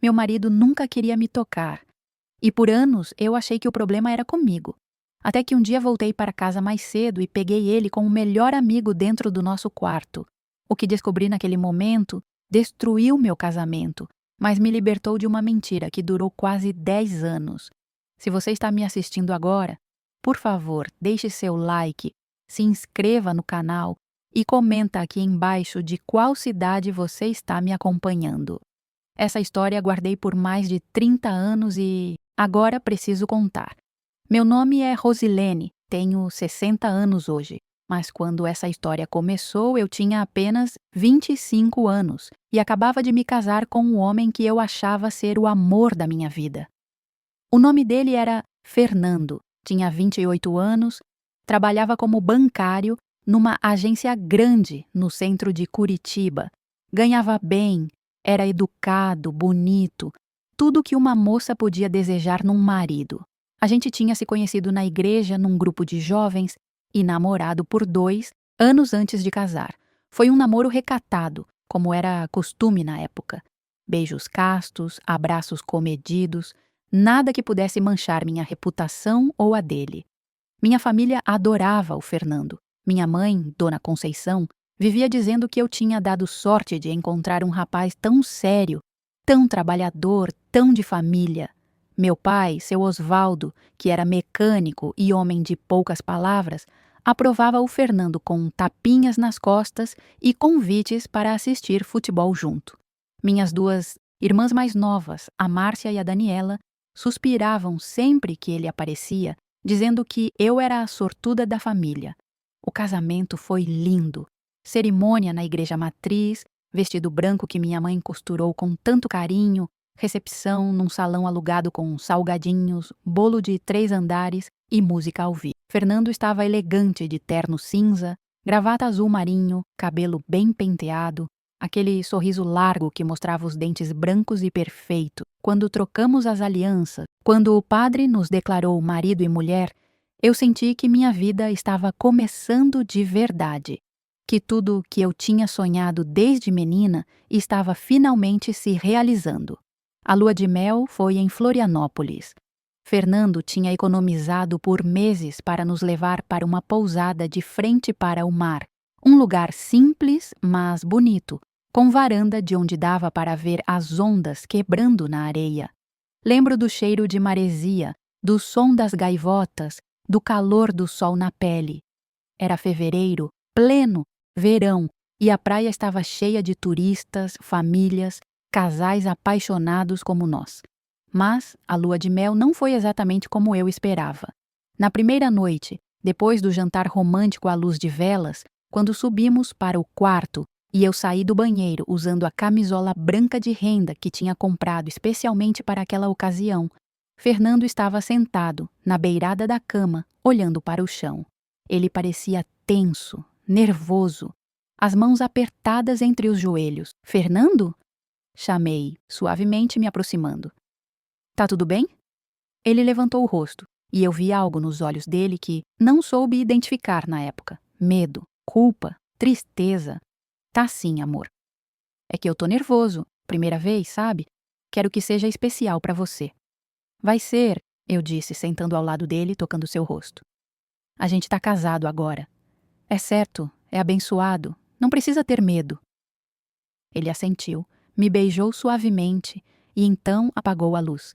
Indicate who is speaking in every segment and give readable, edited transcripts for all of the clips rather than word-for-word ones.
Speaker 1: Meu marido nunca queria me tocar. E por anos eu achei que o problema era comigo. Até que um dia voltei para casa mais cedo e peguei ele com o melhor amigo dentro do nosso quarto. O que descobri naquele momento destruiu meu casamento, mas me libertou de uma mentira que durou quase 10 anos. Se você está me assistindo agora, por favor, deixe seu like, se inscreva no canal e comenta aqui embaixo de qual cidade você está me acompanhando. Essa história guardei por mais de 30 anos e agora preciso contar. Meu nome é Rosilene, tenho 60 anos hoje, mas quando essa história começou eu tinha apenas 25 anos e acabava de me casar com um homem que eu achava ser o amor da minha vida. O nome dele era Fernando, tinha 28 anos, trabalhava como bancário numa agência grande no centro de Curitiba. Ganhava bem, era educado, bonito, tudo que uma moça podia desejar num marido. A gente tinha se conhecido na igreja num grupo de jovens e namorado por 2 anos antes de casar. Foi um namoro recatado, como era costume na época. Beijos castos, abraços comedidos, nada que pudesse manchar minha reputação ou a dele. Minha família adorava o Fernando. Minha mãe, Dona Conceição, vivia dizendo que eu tinha dado sorte de encontrar um rapaz tão sério, tão trabalhador, tão de família. Meu pai, seu Osvaldo, que era mecânico e homem de poucas palavras, aprovava o Fernando com tapinhas nas costas e convites para assistir futebol junto. Minhas 2 irmãs mais novas, a Márcia e a Daniela, suspiravam sempre que ele aparecia, dizendo que eu era a sortuda da família. O casamento foi lindo. Cerimônia na igreja matriz, vestido branco que minha mãe costurou com tanto carinho, recepção num salão alugado com salgadinhos, bolo de 3 andares e música ao vivo. Fernando estava elegante de terno cinza, gravata azul marinho, cabelo bem penteado, aquele sorriso largo que mostrava os dentes brancos e perfeitos. Quando trocamos as alianças, quando o padre nos declarou marido e mulher, eu senti que minha vida estava começando de verdade. Que tudo que eu tinha sonhado desde menina estava finalmente se realizando. A lua de mel foi em Florianópolis. Fernando tinha economizado por meses para nos levar para uma pousada de frente para o mar. Um lugar simples, mas bonito, com varanda de onde dava para ver as ondas quebrando na areia. Lembro do cheiro de maresia, do som das gaivotas, do calor do sol na pele. Era fevereiro, pleno, verão, e a praia estava cheia de turistas, famílias, casais apaixonados como nós. Mas a lua de mel não foi exatamente como eu esperava. Na primeira noite, depois do jantar romântico à luz de velas, quando subimos para o quarto e eu saí do banheiro usando a camisola branca de renda que tinha comprado especialmente para aquela ocasião, Fernando estava sentado, na beirada da cama, olhando para o chão. Ele parecia tenso, nervoso, as mãos apertadas entre os joelhos. Fernando? Chamei, suavemente me aproximando. Tá tudo bem? Ele levantou o rosto, e eu vi algo nos olhos dele que não soube identificar na época. Medo, culpa, tristeza. Tá sim, amor. É que eu tô nervoso. Primeira vez, sabe? Quero que seja especial pra você. Vai ser, eu disse, sentando ao lado dele, tocando seu rosto. A gente tá casado agora. É certo, é abençoado. Não precisa ter medo. Ele assentiu, me beijou suavemente e então apagou a luz.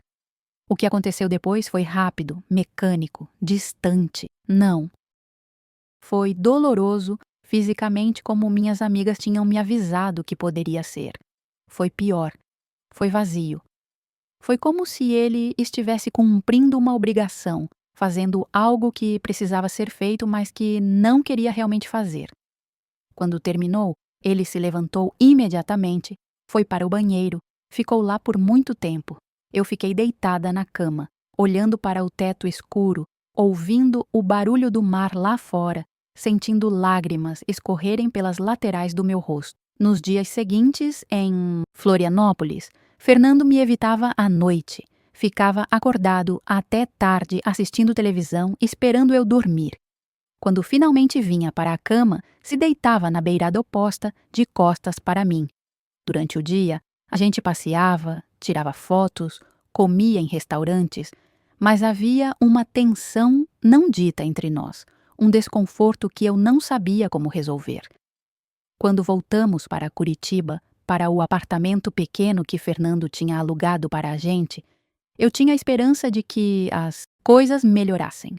Speaker 1: O que aconteceu depois foi rápido, mecânico, distante. Não. Foi doloroso, fisicamente, como minhas amigas tinham me avisado que poderia ser. Foi pior. Foi vazio. Foi como se ele estivesse cumprindo uma obrigação, fazendo algo que precisava ser feito, mas que não queria realmente fazer. Quando terminou, ele se levantou imediatamente, foi para o banheiro, ficou lá por muito tempo. Eu fiquei deitada na cama, olhando para o teto escuro, ouvindo o barulho do mar lá fora, sentindo lágrimas escorrerem pelas laterais do meu rosto. Nos dias seguintes, em Florianópolis, Fernando me evitava à noite. Ficava acordado até tarde assistindo televisão, esperando eu dormir. Quando finalmente vinha para a cama, se deitava na beirada oposta, de costas para mim. Durante o dia, a gente passeava, tirava fotos, comia em restaurantes, mas havia uma tensão não dita entre nós, um desconforto que eu não sabia como resolver. Quando voltamos para Curitiba, para o apartamento pequeno que Fernando tinha alugado para a gente, eu tinha a esperança de que as coisas melhorassem,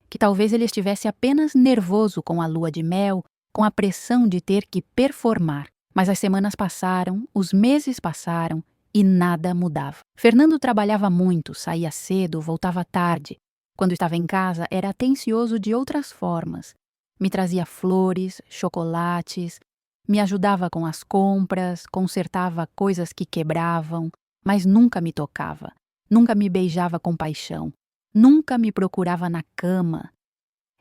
Speaker 1: que talvez ele estivesse apenas nervoso com a lua de mel, com a pressão de ter que performar. Mas as semanas passaram, os meses passaram e nada mudava. Fernando trabalhava muito, saía cedo, voltava tarde. Quando estava em casa, era atencioso de outras formas. Me trazia flores, chocolates, me ajudava com as compras, consertava coisas que quebravam, mas nunca me tocava, nunca me beijava com paixão, nunca me procurava na cama.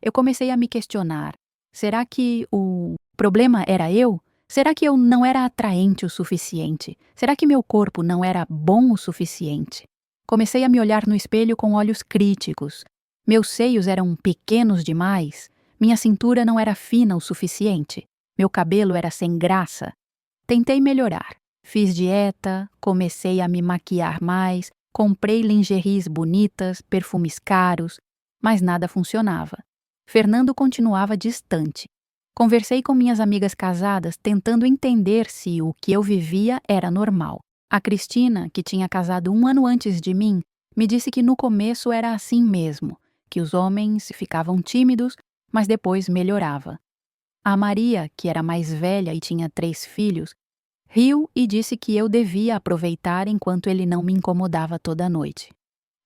Speaker 1: Eu comecei a me questionar: será que o problema era eu? Será que eu não era atraente o suficiente? Será que meu corpo não era bom o suficiente? Comecei a me olhar no espelho com olhos críticos. Meus seios eram pequenos demais? Minha cintura não era fina o suficiente? Meu cabelo era sem graça? Tentei melhorar. Fiz dieta, comecei a me maquiar mais, comprei lingeries bonitas, perfumes caros, mas nada funcionava. Fernando continuava distante. Conversei com minhas amigas casadas tentando entender se o que eu vivia era normal. A Cristina, que tinha casado 1 ano antes de mim, me disse que no começo era assim mesmo, que os homens ficavam tímidos, mas depois melhorava. A Maria, que era mais velha e tinha 3 filhos, riu e disse que eu devia aproveitar enquanto ele não me incomodava toda noite.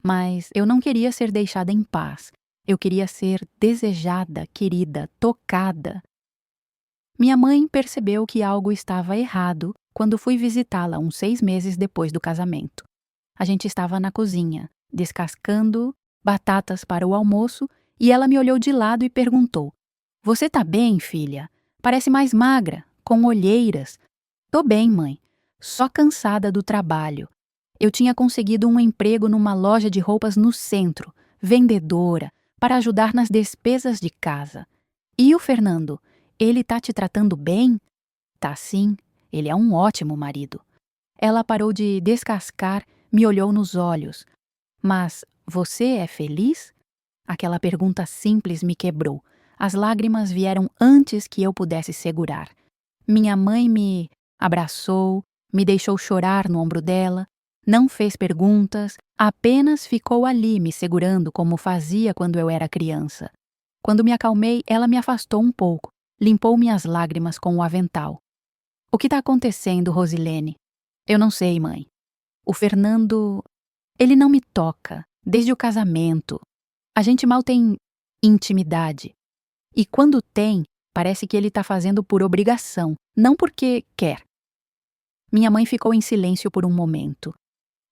Speaker 1: Mas eu não queria ser deixada em paz. Eu queria ser desejada, querida, tocada. Minha mãe percebeu que algo estava errado quando fui visitá-la uns 6 meses depois do casamento. A gente estava na cozinha, descascando batatas para o almoço, e ela me olhou de lado e perguntou: "Você tá bem, filha? Parece mais magra, com olheiras." "Tô bem, mãe. Só cansada do trabalho. Eu tinha conseguido um emprego numa loja de roupas no centro, vendedora, para ajudar nas despesas de casa. E o Fernando, ele tá te tratando bem?" "Tá sim, ele é um ótimo marido." Ela parou de descascar, me olhou nos olhos. "Mas você é feliz?" Aquela pergunta simples me quebrou. As lágrimas vieram antes que eu pudesse segurar. Minha mãe me abraçou, me deixou chorar no ombro dela, não fez perguntas, apenas ficou ali me segurando como fazia quando eu era criança. Quando me acalmei, ela me afastou um pouco, limpou minhas lágrimas com o avental. "O que está acontecendo, Rosilene?" "Eu não sei, mãe. O Fernando, ele não me toca, desde o casamento. A gente mal tem intimidade. E quando tem, parece que ele está fazendo por obrigação, não porque quer." Minha mãe ficou em silêncio por um momento.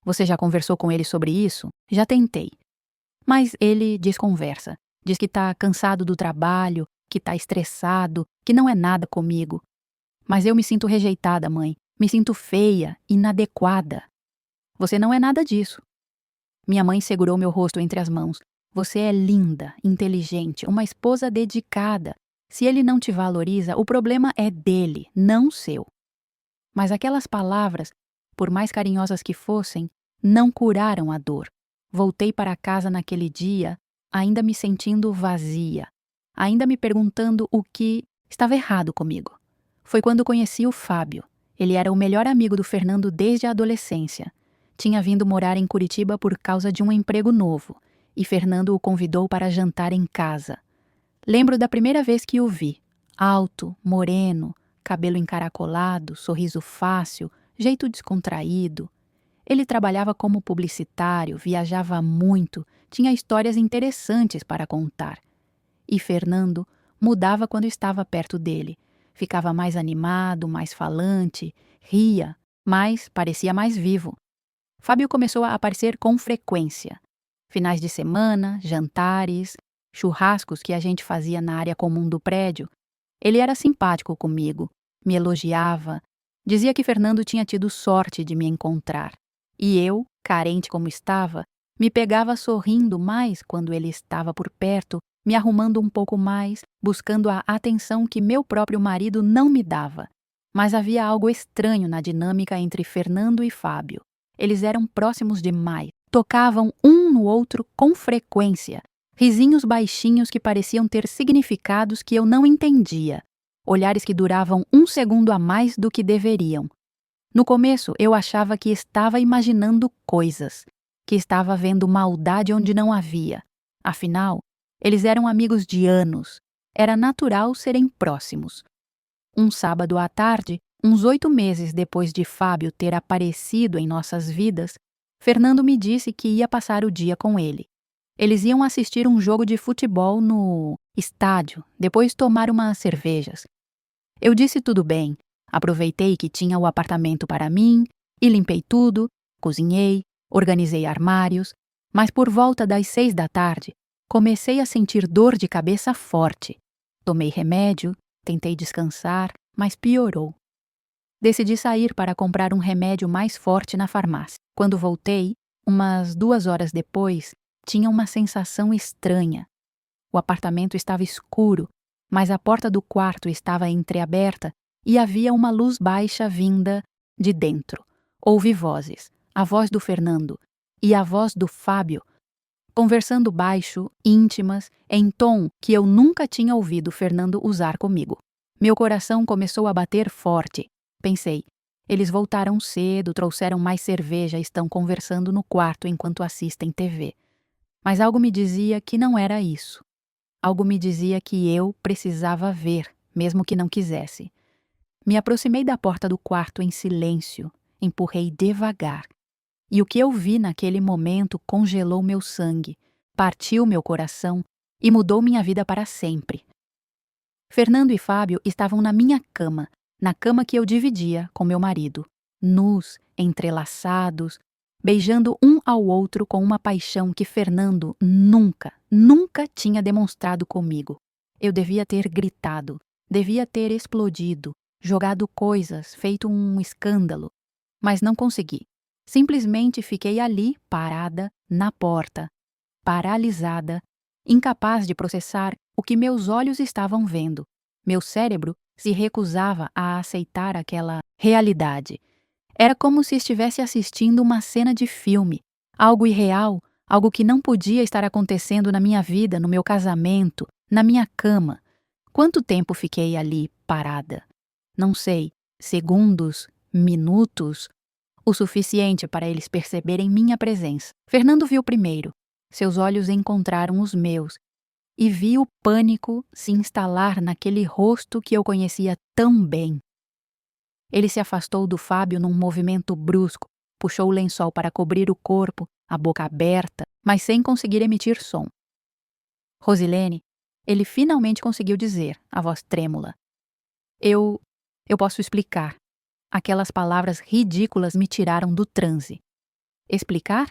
Speaker 1: "Você já conversou com ele sobre isso?" "Já tentei. Mas ele desconversa. Diz que está cansado do trabalho, que está estressado, que não é nada comigo. Mas eu me sinto rejeitada, mãe. Me sinto feia, inadequada." "Você não é nada disso." Minha mãe segurou meu rosto entre as mãos. "Você é linda, inteligente, uma esposa dedicada. Se ele não te valoriza, o problema é dele, não seu." Mas aquelas palavras, por mais carinhosas que fossem, não curaram a dor. Voltei para casa naquele dia, ainda me sentindo vazia, ainda me perguntando o que estava errado comigo. Foi quando conheci o Fábio. Ele era o melhor amigo do Fernando desde a adolescência. Tinha vindo morar em Curitiba por causa de um emprego novo, e Fernando o convidou para jantar em casa. Lembro da primeira vez que o vi. Alto, moreno, cabelo encaracolado, sorriso fácil, jeito descontraído. Ele trabalhava como publicitário, viajava muito, tinha histórias interessantes para contar. E Fernando mudava quando estava perto dele. Ficava mais animado, mais falante, ria, mas parecia mais vivo. Fábio começou a aparecer com frequência. Finais de semana, jantares, churrascos que a gente fazia na área comum do prédio. Ele era simpático comigo, me elogiava, dizia que Fernando tinha tido sorte de me encontrar. E eu, carente como estava, me pegava sorrindo mais quando ele estava por perto, me arrumando um pouco mais, buscando a atenção que meu próprio marido não me dava. Mas havia algo estranho na dinâmica entre Fernando e Fábio. Eles eram próximos demais. Tocavam um no outro com frequência. Risinhos baixinhos que pareciam ter significados que eu não entendia. Olhares que duravam 1 segundo a mais do que deveriam. No começo, eu achava que estava imaginando coisas, que estava vendo maldade onde não havia. Afinal, eles eram amigos de anos. Era natural serem próximos. Um sábado à tarde, uns 8 meses depois de Fábio ter aparecido em nossas vidas, Fernando me disse que ia passar o dia com ele. Eles iam assistir um jogo de futebol no estádio, depois tomar umas cervejas. Eu disse tudo bem. Aproveitei que tinha o apartamento para mim e limpei tudo, cozinhei, organizei armários, mas por volta das 6 da tarde, comecei a sentir dor de cabeça forte. Tomei remédio, tentei descansar, mas piorou. Decidi sair para comprar um remédio mais forte na farmácia. Quando voltei, umas 2 horas depois, tinha uma sensação estranha. O apartamento estava escuro, mas a porta do quarto estava entreaberta e havia uma luz baixa vinda de dentro. Ouvi vozes, a voz do Fernando e a voz do Fábio, conversando baixo, íntimas, em tom que eu nunca tinha ouvido Fernando usar comigo. Meu coração começou a bater forte. Pensei, eles voltaram cedo, trouxeram mais cerveja e estão conversando no quarto enquanto assistem TV. Mas algo me dizia que não era isso. Algo me dizia que eu precisava ver, mesmo que não quisesse. Me aproximei da porta do quarto em silêncio, empurrei devagar. E o que eu vi naquele momento congelou meu sangue, partiu meu coração e mudou minha vida para sempre. Fernando e Fábio estavam na minha cama, na cama que eu dividia com meu marido, nus, entrelaçados, beijando um ao outro com uma paixão que Fernando nunca tinha demonstrado comigo. Eu devia ter gritado, devia ter explodido, jogado coisas, feito um escândalo, mas não consegui. Simplesmente fiquei ali, parada, na porta, paralisada, incapaz de processar o que meus olhos estavam vendo. Meu cérebro se recusava a aceitar aquela realidade. Era como se estivesse assistindo uma cena de filme, algo irreal, algo que não podia estar acontecendo na minha vida, no meu casamento, na minha cama. Quanto tempo fiquei ali, parada? Não sei, segundos, minutos, o suficiente para eles perceberem minha presença. Fernando viu primeiro. Seus olhos encontraram os meus e vi o pânico se instalar naquele rosto que eu conhecia tão bem. Ele se afastou do Fábio num movimento brusco, puxou o lençol para cobrir o corpo, a boca aberta, mas sem conseguir emitir som. Rosilene, ele finalmente conseguiu dizer, a voz trêmula. Eu posso explicar. Aquelas palavras ridículas me tiraram do transe. Explicar?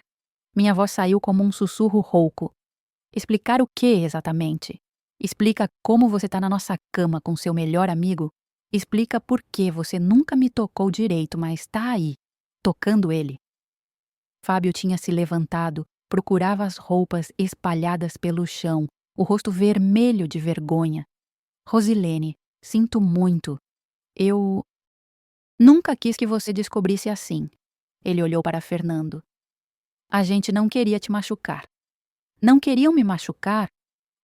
Speaker 1: Minha voz saiu como um sussurro rouco. Explicar o que exatamente? Explica como você está na nossa cama com seu melhor amigo? Explica por que você nunca me tocou direito, mas está aí, tocando ele. Fábio tinha se levantado, procurava as roupas espalhadas pelo chão, o rosto vermelho de vergonha. Rosilene, sinto muito. Eu nunca quis que você descobrisse assim. Ele olhou para Fernando. A gente não queria te machucar. Não queriam me machucar?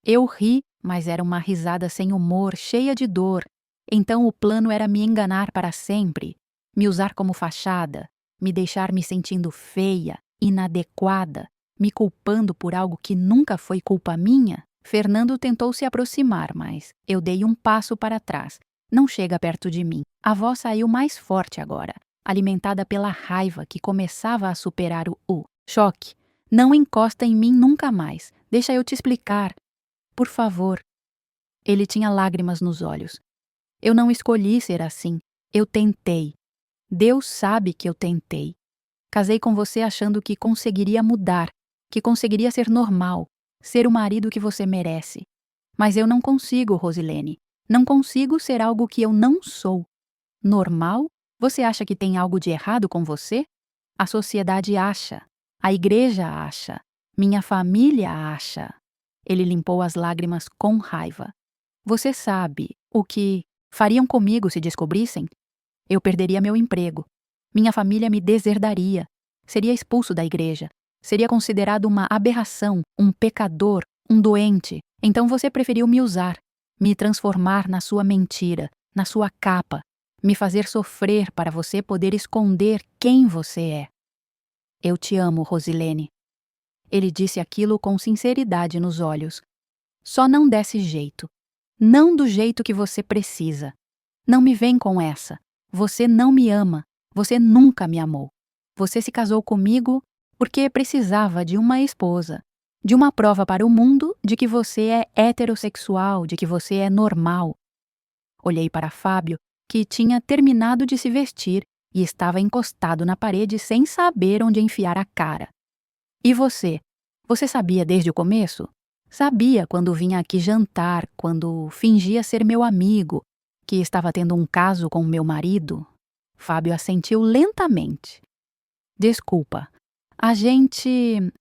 Speaker 1: Eu ri, mas era uma risada sem humor, cheia de dor. Então o plano era me enganar para sempre, me usar como fachada, me deixar me sentindo feia, inadequada, me culpando por algo que nunca foi culpa minha. Fernando tentou se aproximar, mas eu dei um passo para trás. Não chega perto de mim. A voz saiu mais forte agora, alimentada pela raiva que começava a superar o choque. Não encosta em mim nunca mais. Deixa eu te explicar. Por favor. Ele tinha lágrimas nos olhos. Eu não escolhi ser assim. Eu tentei. Deus sabe que eu tentei. Casei com você achando que conseguiria mudar, que conseguiria ser normal, ser o marido que você merece. Mas eu não consigo, Rosilene. Não consigo ser algo que eu não sou. Normal? Você acha que tem algo de errado com você? A sociedade acha. A igreja acha. Minha família acha. Ele limpou as lágrimas com raiva. Você sabe o que fariam comigo se descobrissem? Eu perderia meu emprego. Minha família me deserdaria. Seria expulso da igreja. Seria considerado uma aberração, um pecador, um doente. Então você preferiu me usar, me transformar na sua mentira, na sua capa, me fazer sofrer para você poder esconder quem você é. Eu te amo, Rosilene. Ele disse aquilo com sinceridade nos olhos. Só não desse jeito. Não do jeito que você precisa. Não me vem com essa. Você não me ama. Você nunca me amou. Você se casou comigo porque precisava de uma esposa, de uma prova para o mundo de que você é heterossexual, de que você é normal. Olhei para Fábio, que tinha terminado de se vestir e estava encostado na parede sem saber onde enfiar a cara. E você? Você sabia desde o começo? Sabia quando vinha aqui jantar, quando fingia ser meu amigo, que estava tendo um caso com meu marido? Fábio assentiu lentamente. Desculpa. A gente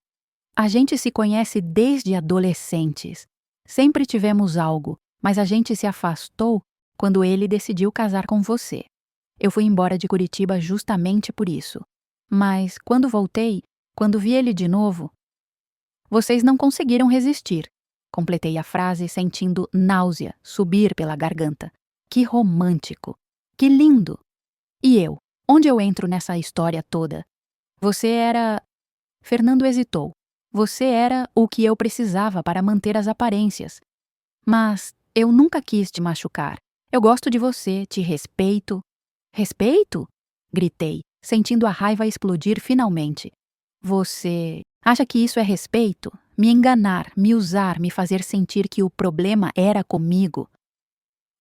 Speaker 1: se conhece desde adolescentes. Sempre tivemos algo, mas a gente se afastou quando ele decidiu casar com você. Eu fui embora de Curitiba justamente por isso. Mas quando voltei, quando vi ele de novo, vocês não conseguiram resistir. Completei a frase sentindo náusea subir pela garganta. Que romântico! Que lindo! E eu? Onde eu entro nessa história toda? Você era... Fernando hesitou. Você era o que eu precisava para manter as aparências. Mas eu nunca quis te machucar. Eu gosto de você, te respeito. Respeito? Gritei, sentindo a raiva explodir finalmente. Você acha que isso é respeito? Me enganar, me usar, me fazer sentir que o problema era comigo.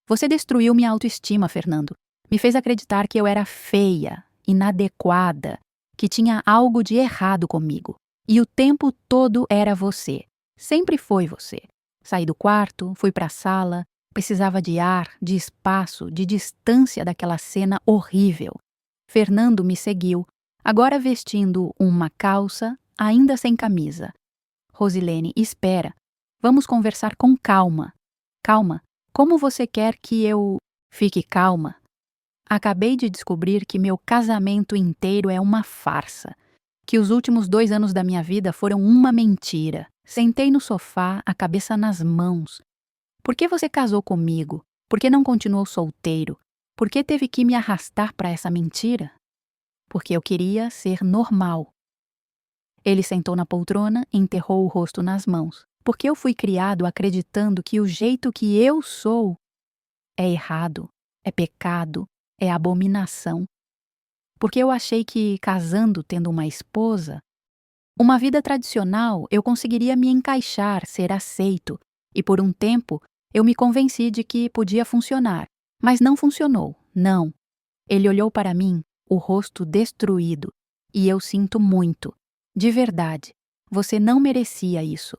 Speaker 1: Você destruiu minha autoestima, Fernando. Me fez acreditar que eu era feia, inadequada, que tinha algo de errado comigo. E o tempo todo era você. Sempre foi você. Saí do quarto, fui para a sala, precisava de ar, de espaço, de distância daquela cena horrível. Fernando me seguiu, agora vestindo uma calça, ainda sem camisa. Rosilene, espera. Vamos conversar com calma. Calma. Como você quer que eu... Fique calma. Acabei de descobrir que meu casamento inteiro é uma farsa. Que os últimos 2 anos da minha vida foram uma mentira. Sentei no sofá, a cabeça nas mãos. Por que você casou comigo? Por que não continuou solteiro? Por que teve que me arrastar para essa mentira? Porque eu queria ser normal. Ele sentou na poltrona e enterrou o rosto nas mãos. Porque eu fui criado acreditando que o jeito que eu sou é errado, é pecado, é abominação. Porque eu achei que, casando, tendo uma esposa, uma vida tradicional, eu conseguiria me encaixar, ser aceito, e por um tempo eu me convenci de que podia funcionar. Mas não funcionou, não. Ele olhou para mim, o rosto destruído, e eu sinto muito. De verdade, você não merecia isso.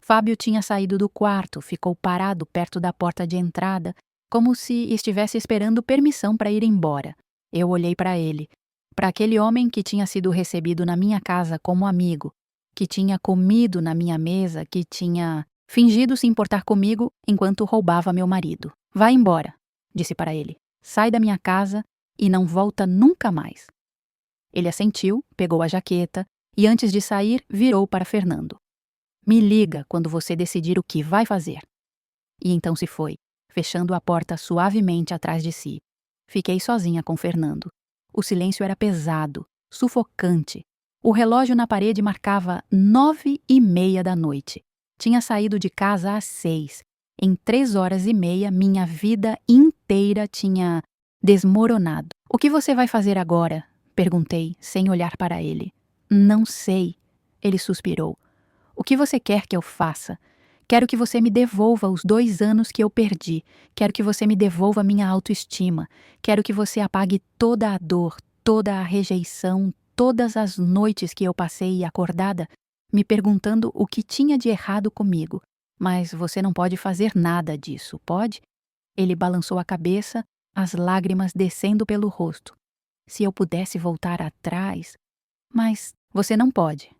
Speaker 1: Fábio tinha saído do quarto, ficou parado perto da porta de entrada, como se estivesse esperando permissão para ir embora. Eu olhei para ele, para aquele homem que tinha sido recebido na minha casa como amigo, que tinha comido na minha mesa, que tinha fingido se importar comigo enquanto roubava meu marido. Vá embora, disse para ele. Sai da minha casa e não volta nunca mais. Ele assentiu, pegou a jaqueta e antes de sair virou para Fernando. Me liga quando você decidir o que vai fazer. E então se foi, fechando a porta suavemente atrás de si. Fiquei sozinha com Fernando. O silêncio era pesado, sufocante. O relógio na parede marcava 9:30 da noite. Tinha saído de casa às 6. Em 3h30, minha vida inteira tinha desmoronado. O que você vai fazer agora? Perguntei, sem olhar para ele. Não sei. Ele suspirou. O que você quer que eu faça? Quero que você me devolva os 2 anos que eu perdi. Quero que você me devolva minha autoestima. Quero que você apague toda a dor, toda a rejeição, todas as noites que eu passei acordada, me perguntando o que tinha de errado comigo. Mas você não pode fazer nada disso, pode? Ele balançou a cabeça, as lágrimas descendo pelo rosto. Se eu pudesse voltar atrás... Mas você não pode.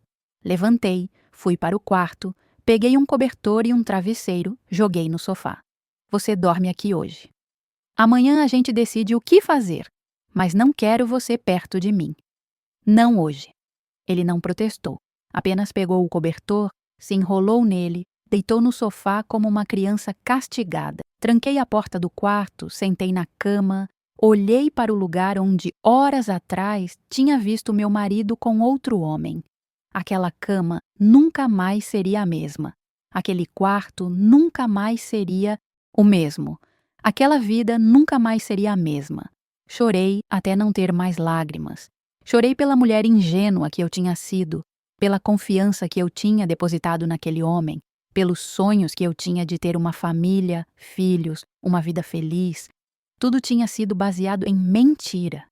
Speaker 1: Levantei, fui para o quarto, peguei um cobertor e um travesseiro, joguei no sofá. Você dorme aqui hoje. Amanhã a gente decide o que fazer, mas não quero você perto de mim. Não hoje. Ele não protestou. Apenas pegou o cobertor, se enrolou nele, deitou no sofá como uma criança castigada. Tranquei a porta do quarto, sentei na cama, olhei para o lugar onde, horas atrás, tinha visto meu marido com outro homem. Aquela cama nunca mais seria a mesma. Aquele quarto nunca mais seria o mesmo. Aquela vida nunca mais seria a mesma. Chorei até não ter mais lágrimas. Chorei pela mulher ingênua que eu tinha sido, pela confiança que eu tinha depositado naquele homem, pelos sonhos que eu tinha de ter uma família, filhos, uma vida feliz. Tudo tinha sido baseado em mentira.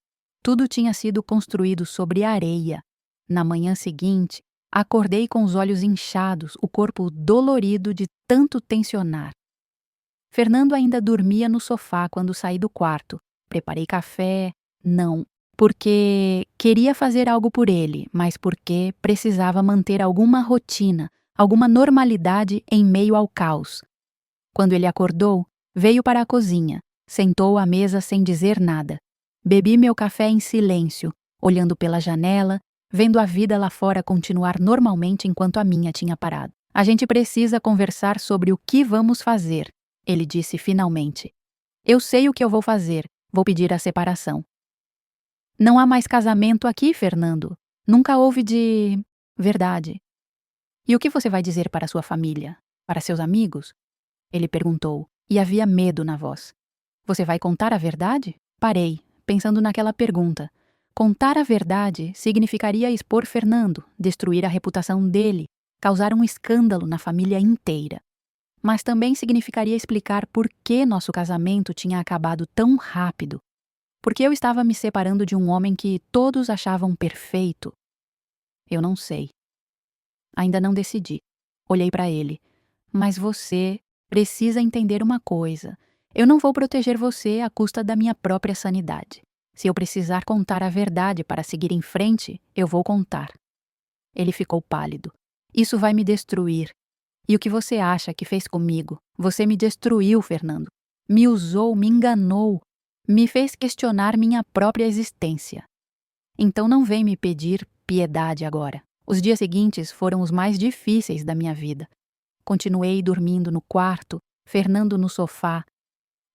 Speaker 1: Tudo tinha sido construído sobre areia. Na manhã seguinte, acordei com os olhos inchados, o corpo dolorido de tanto tensionar. Fernando ainda dormia no sofá quando saí do quarto. Preparei café. Não, porque queria fazer algo por ele, mas porque precisava manter alguma rotina, alguma normalidade em meio ao caos. Quando ele acordou, veio para a cozinha, sentou à mesa sem dizer nada. Bebi meu café em silêncio, olhando pela janela, vendo a vida lá fora continuar normalmente enquanto a minha tinha parado. A gente precisa conversar sobre o que vamos fazer, ele disse finalmente. Eu sei o que eu vou fazer, vou pedir a separação. Não há mais casamento aqui, Fernando. Nunca houve de... verdade. E o que você vai dizer para sua família? Para seus amigos? Ele perguntou, e havia medo na voz. Você vai contar a verdade? Parei, pensando naquela pergunta. Contar a verdade significaria expor Fernando, destruir a reputação dele, causar um escândalo na família inteira. Mas também significaria explicar por que nosso casamento tinha acabado tão rápido. Porque eu estava me separando de um homem que todos achavam perfeito. Eu não sei. Ainda não decidi. Olhei para ele. Mas você precisa entender uma coisa. Eu não vou proteger você à custa da minha própria sanidade. Se eu precisar contar a verdade para seguir em frente, eu vou contar. Ele ficou pálido. Isso vai me destruir. E o que você acha que fez comigo? Você me destruiu, Fernando. Me usou, me enganou. Me fez questionar minha própria existência. Então não vem me pedir piedade agora. Os dias seguintes foram os mais difíceis da minha vida. Continuei dormindo no quarto, Fernando no sofá.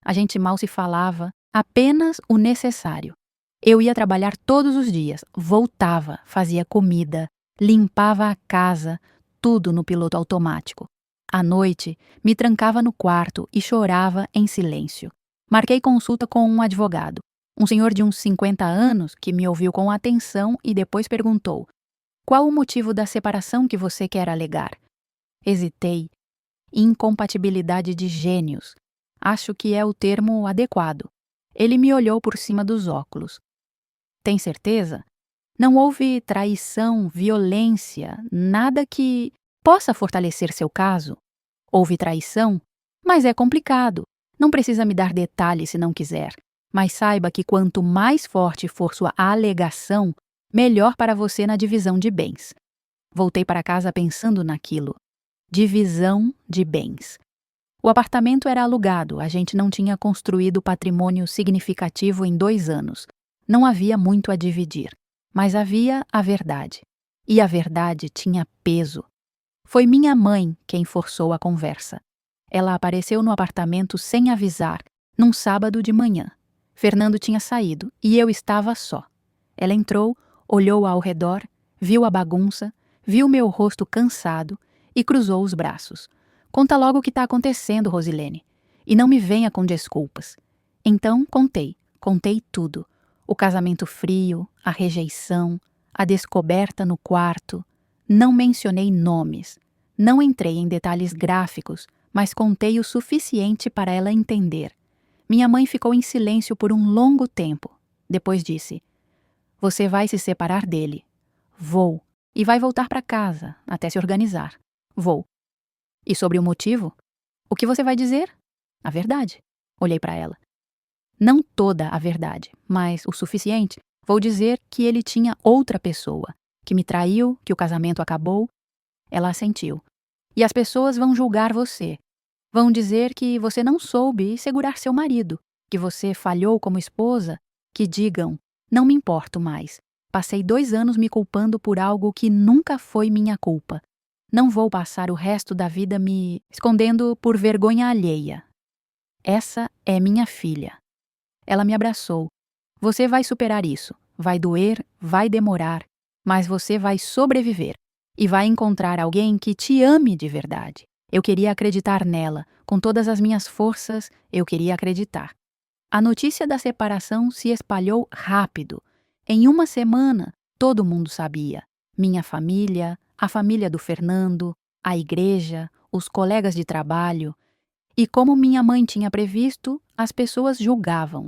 Speaker 1: A gente mal se falava, apenas o necessário. Eu ia trabalhar todos os dias, voltava, fazia comida, limpava a casa, tudo no piloto automático. À noite, me trancava no quarto e chorava em silêncio. Marquei consulta com um advogado, um senhor de uns 50 anos que me ouviu com atenção e depois perguntou: qual o motivo da separação que você quer alegar? Hesitei. Incompatibilidade de gênios. Acho que é o termo adequado. Ele me olhou por cima dos óculos. Tem certeza? Não houve traição, violência, nada que possa fortalecer seu caso? Houve traição? Mas é complicado. Não precisa me dar detalhes se não quiser. Mas saiba que quanto mais forte for sua alegação, melhor para você na divisão de bens. Voltei para casa pensando naquilo. Divisão de bens. O apartamento era alugado, a gente não tinha construído patrimônio significativo em 2 anos. Não havia muito a dividir, mas havia a verdade. E a verdade tinha peso. Foi minha mãe quem forçou a conversa. Ela apareceu no apartamento sem avisar, num sábado de manhã. Fernando tinha saído e eu estava só. Ela entrou, olhou ao redor, viu a bagunça, viu meu rosto cansado e cruzou os braços. Conta logo o que está acontecendo, Rosilene. E não me venha com desculpas. Então contei tudo. O casamento frio, a rejeição, a descoberta no quarto. Não mencionei nomes. Não entrei em detalhes gráficos, mas contei o suficiente para ela entender. Minha mãe ficou em silêncio por um longo tempo. Depois disse: você vai se separar dele. Vou. E vai voltar para casa, até se organizar. Vou. E sobre o motivo? O que você vai dizer? A verdade. Olhei para ela. Não toda a verdade, mas o suficiente. Vou dizer que ele tinha outra pessoa, que me traiu, que o casamento acabou. Ela assentiu. E as pessoas vão julgar você. Vão dizer que você não soube segurar seu marido, que você falhou como esposa, que digam, não me importo mais. Passei 2 anos me culpando por algo que nunca foi minha culpa. Não vou passar o resto da vida me escondendo por vergonha alheia. Essa é minha filha. Ela me abraçou. Você vai superar isso. Vai doer, vai demorar, mas você vai sobreviver. E vai encontrar alguém que te ame de verdade. Eu queria acreditar nela. Com todas as minhas forças, eu queria acreditar. A notícia da separação se espalhou rápido. Em uma semana, todo mundo sabia. Minha família, a família do Fernando, a igreja, os colegas de trabalho. E como minha mãe tinha previsto, as pessoas julgavam.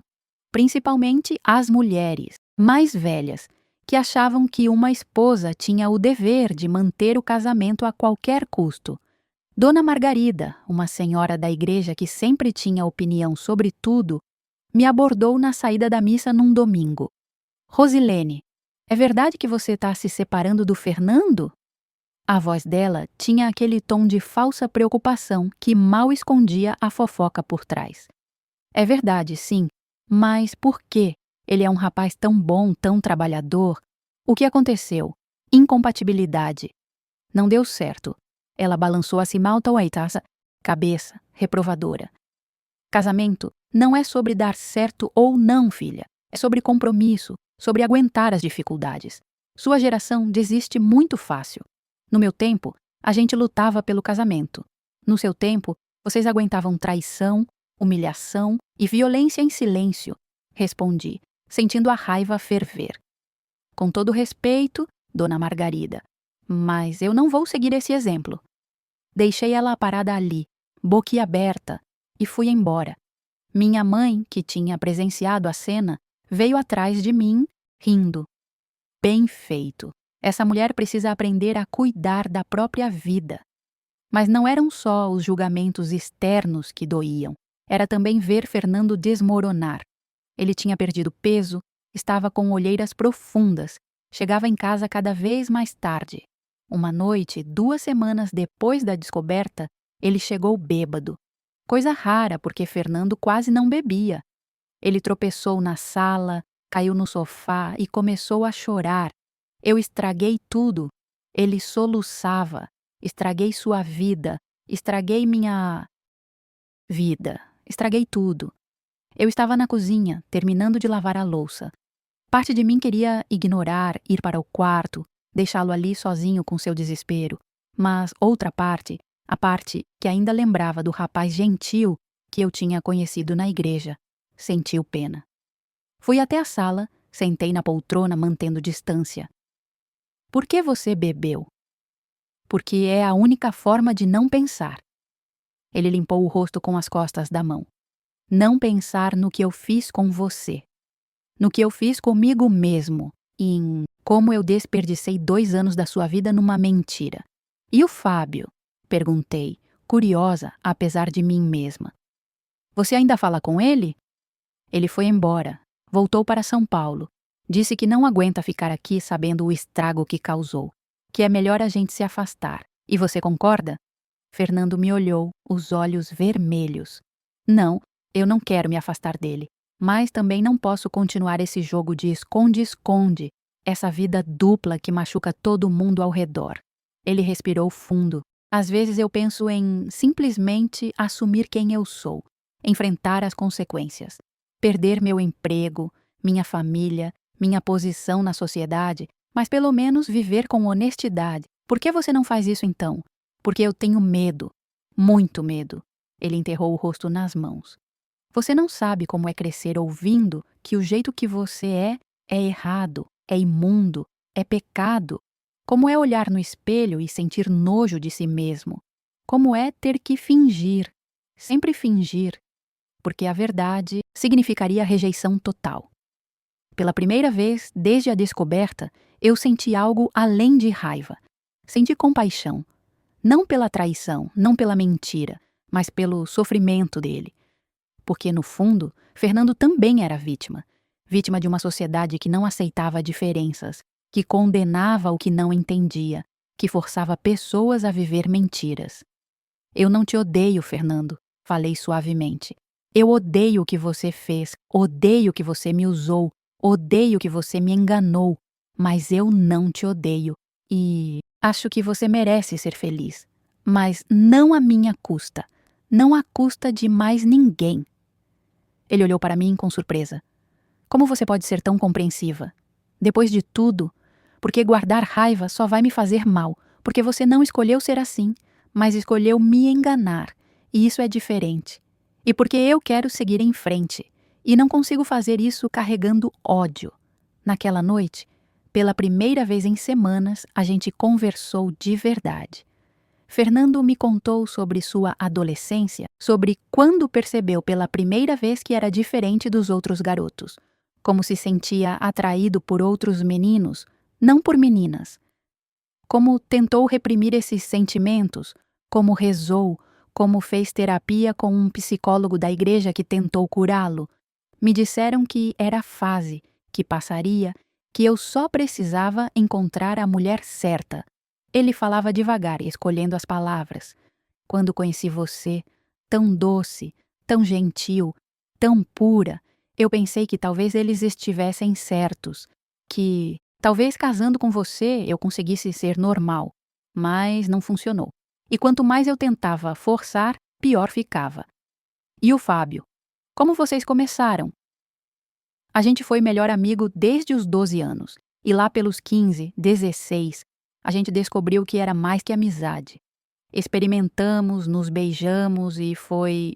Speaker 1: Principalmente as mulheres, mais velhas, que achavam que uma esposa tinha o dever de manter o casamento a qualquer custo. Dona Margarida, uma senhora da igreja que sempre tinha opinião sobre tudo, me abordou na saída da missa num domingo. Rosilene, é verdade que você está se separando do Fernando? A voz dela tinha aquele tom de falsa preocupação que mal escondia a fofoca por trás. É verdade, sim, mas por quê? Ele é um rapaz tão bom, tão trabalhador. O que aconteceu? Incompatibilidade. Não deu certo. Ela balançou assim malta oitasa, cabeça, reprovadora. Casamento não é sobre dar certo ou não, filha. É sobre compromisso, sobre aguentar as dificuldades. Sua geração desiste muito fácil. No meu tempo, a gente lutava pelo casamento. No seu tempo, vocês aguentavam traição, humilhação e violência em silêncio, respondi, sentindo a raiva ferver. Com todo respeito, Dona Margarida, mas eu não vou seguir esse exemplo. Deixei ela parada ali, boquiaberta, e fui embora. Minha mãe, que tinha presenciado a cena, veio atrás de mim, rindo. Bem feito. Essa mulher precisa aprender a cuidar da própria vida. Mas não eram só os julgamentos externos que doíam. Era também ver Fernando desmoronar. Ele tinha perdido peso, estava com olheiras profundas, chegava em casa cada vez mais tarde. Uma noite, 2 semanas depois da descoberta, ele chegou bêbado. Coisa rara, porque Fernando quase não bebia. Ele tropeçou na sala, caiu no sofá e começou a chorar. Eu estraguei tudo. Ele soluçava. Estraguei sua vida. Estraguei minha vida. Estraguei tudo. Eu estava na cozinha, terminando de lavar a louça. Parte de mim queria ignorar, ir para o quarto, deixá-lo ali sozinho com seu desespero. Mas outra parte, a parte que ainda lembrava do rapaz gentil que eu tinha conhecido na igreja, sentiu pena. Fui até a sala, sentei na poltrona mantendo distância. Por que você bebeu? Porque é a única forma de não pensar. Ele limpou o rosto com as costas da mão. Não pensar no que eu fiz com você. No que eu fiz comigo mesmo. Em como eu desperdicei 2 anos da sua vida numa mentira. E o Fábio? Perguntei, curiosa, apesar de mim mesma. Você ainda fala com ele? Ele foi embora. Voltou para São Paulo. Disse que não aguenta ficar aqui sabendo o estrago que causou. Que é melhor a gente se afastar. E você concorda? Fernando me olhou, os olhos vermelhos. Não, eu não quero me afastar dele. Mas também não posso continuar esse jogo de esconde-esconde, essa vida dupla que machuca todo mundo ao redor. Ele respirou fundo. Às vezes eu penso em simplesmente assumir quem eu sou, enfrentar as consequências. Perder meu emprego, minha família, minha posição na sociedade, mas pelo menos viver com honestidade. Por que você não faz isso então? Porque eu tenho medo, muito medo. Ele enterrou o rosto nas mãos. Você não sabe como é crescer ouvindo que o jeito que você é errado, é imundo, é pecado. Como é olhar no espelho e sentir nojo de si mesmo. Como é ter que fingir, sempre fingir, porque a verdade significaria rejeição total. Pela primeira vez, desde a descoberta, eu senti algo além de raiva. Senti compaixão. Não pela traição, não pela mentira, mas pelo sofrimento dele. Porque, no fundo, Fernando também era vítima. Vítima de uma sociedade que não aceitava diferenças, que condenava o que não entendia, que forçava pessoas a viver mentiras. Eu não te odeio, Fernando, falei suavemente. Eu odeio o que você fez, odeio que você me usou, odeio que você me enganou, mas eu não te odeio e acho que você merece ser feliz, mas não à minha custa, não à custa de mais ninguém. Ele olhou para mim com surpresa. Como você pode ser tão compreensiva? Depois de tudo, porque guardar raiva só vai me fazer mal, porque você não escolheu ser assim, mas escolheu me enganar, e isso é diferente. E porque eu quero seguir em frente, e não consigo fazer isso carregando ódio. Naquela noite, pela primeira vez em semanas, a gente conversou de verdade. Fernando me contou sobre sua adolescência, sobre quando percebeu pela primeira vez que era diferente dos outros garotos, como se sentia atraído por outros meninos, não por meninas. Como tentou reprimir esses sentimentos, como rezou, como fez terapia com um psicólogo da igreja que tentou curá-lo. Me disseram que era fase, que passaria, que eu só precisava encontrar a mulher certa. Ele falava devagar, escolhendo as palavras. Quando conheci você, tão doce, tão gentil, tão pura, eu pensei que talvez eles estivessem certos, que talvez casando com você eu conseguisse ser normal, mas não funcionou. E quanto mais eu tentava forçar, pior ficava. E o Fábio? Como vocês começaram? A gente foi melhor amigo desde os 12 anos, e lá pelos 15, 16, a gente descobriu que era mais que amizade. Experimentamos, nos beijamos e foi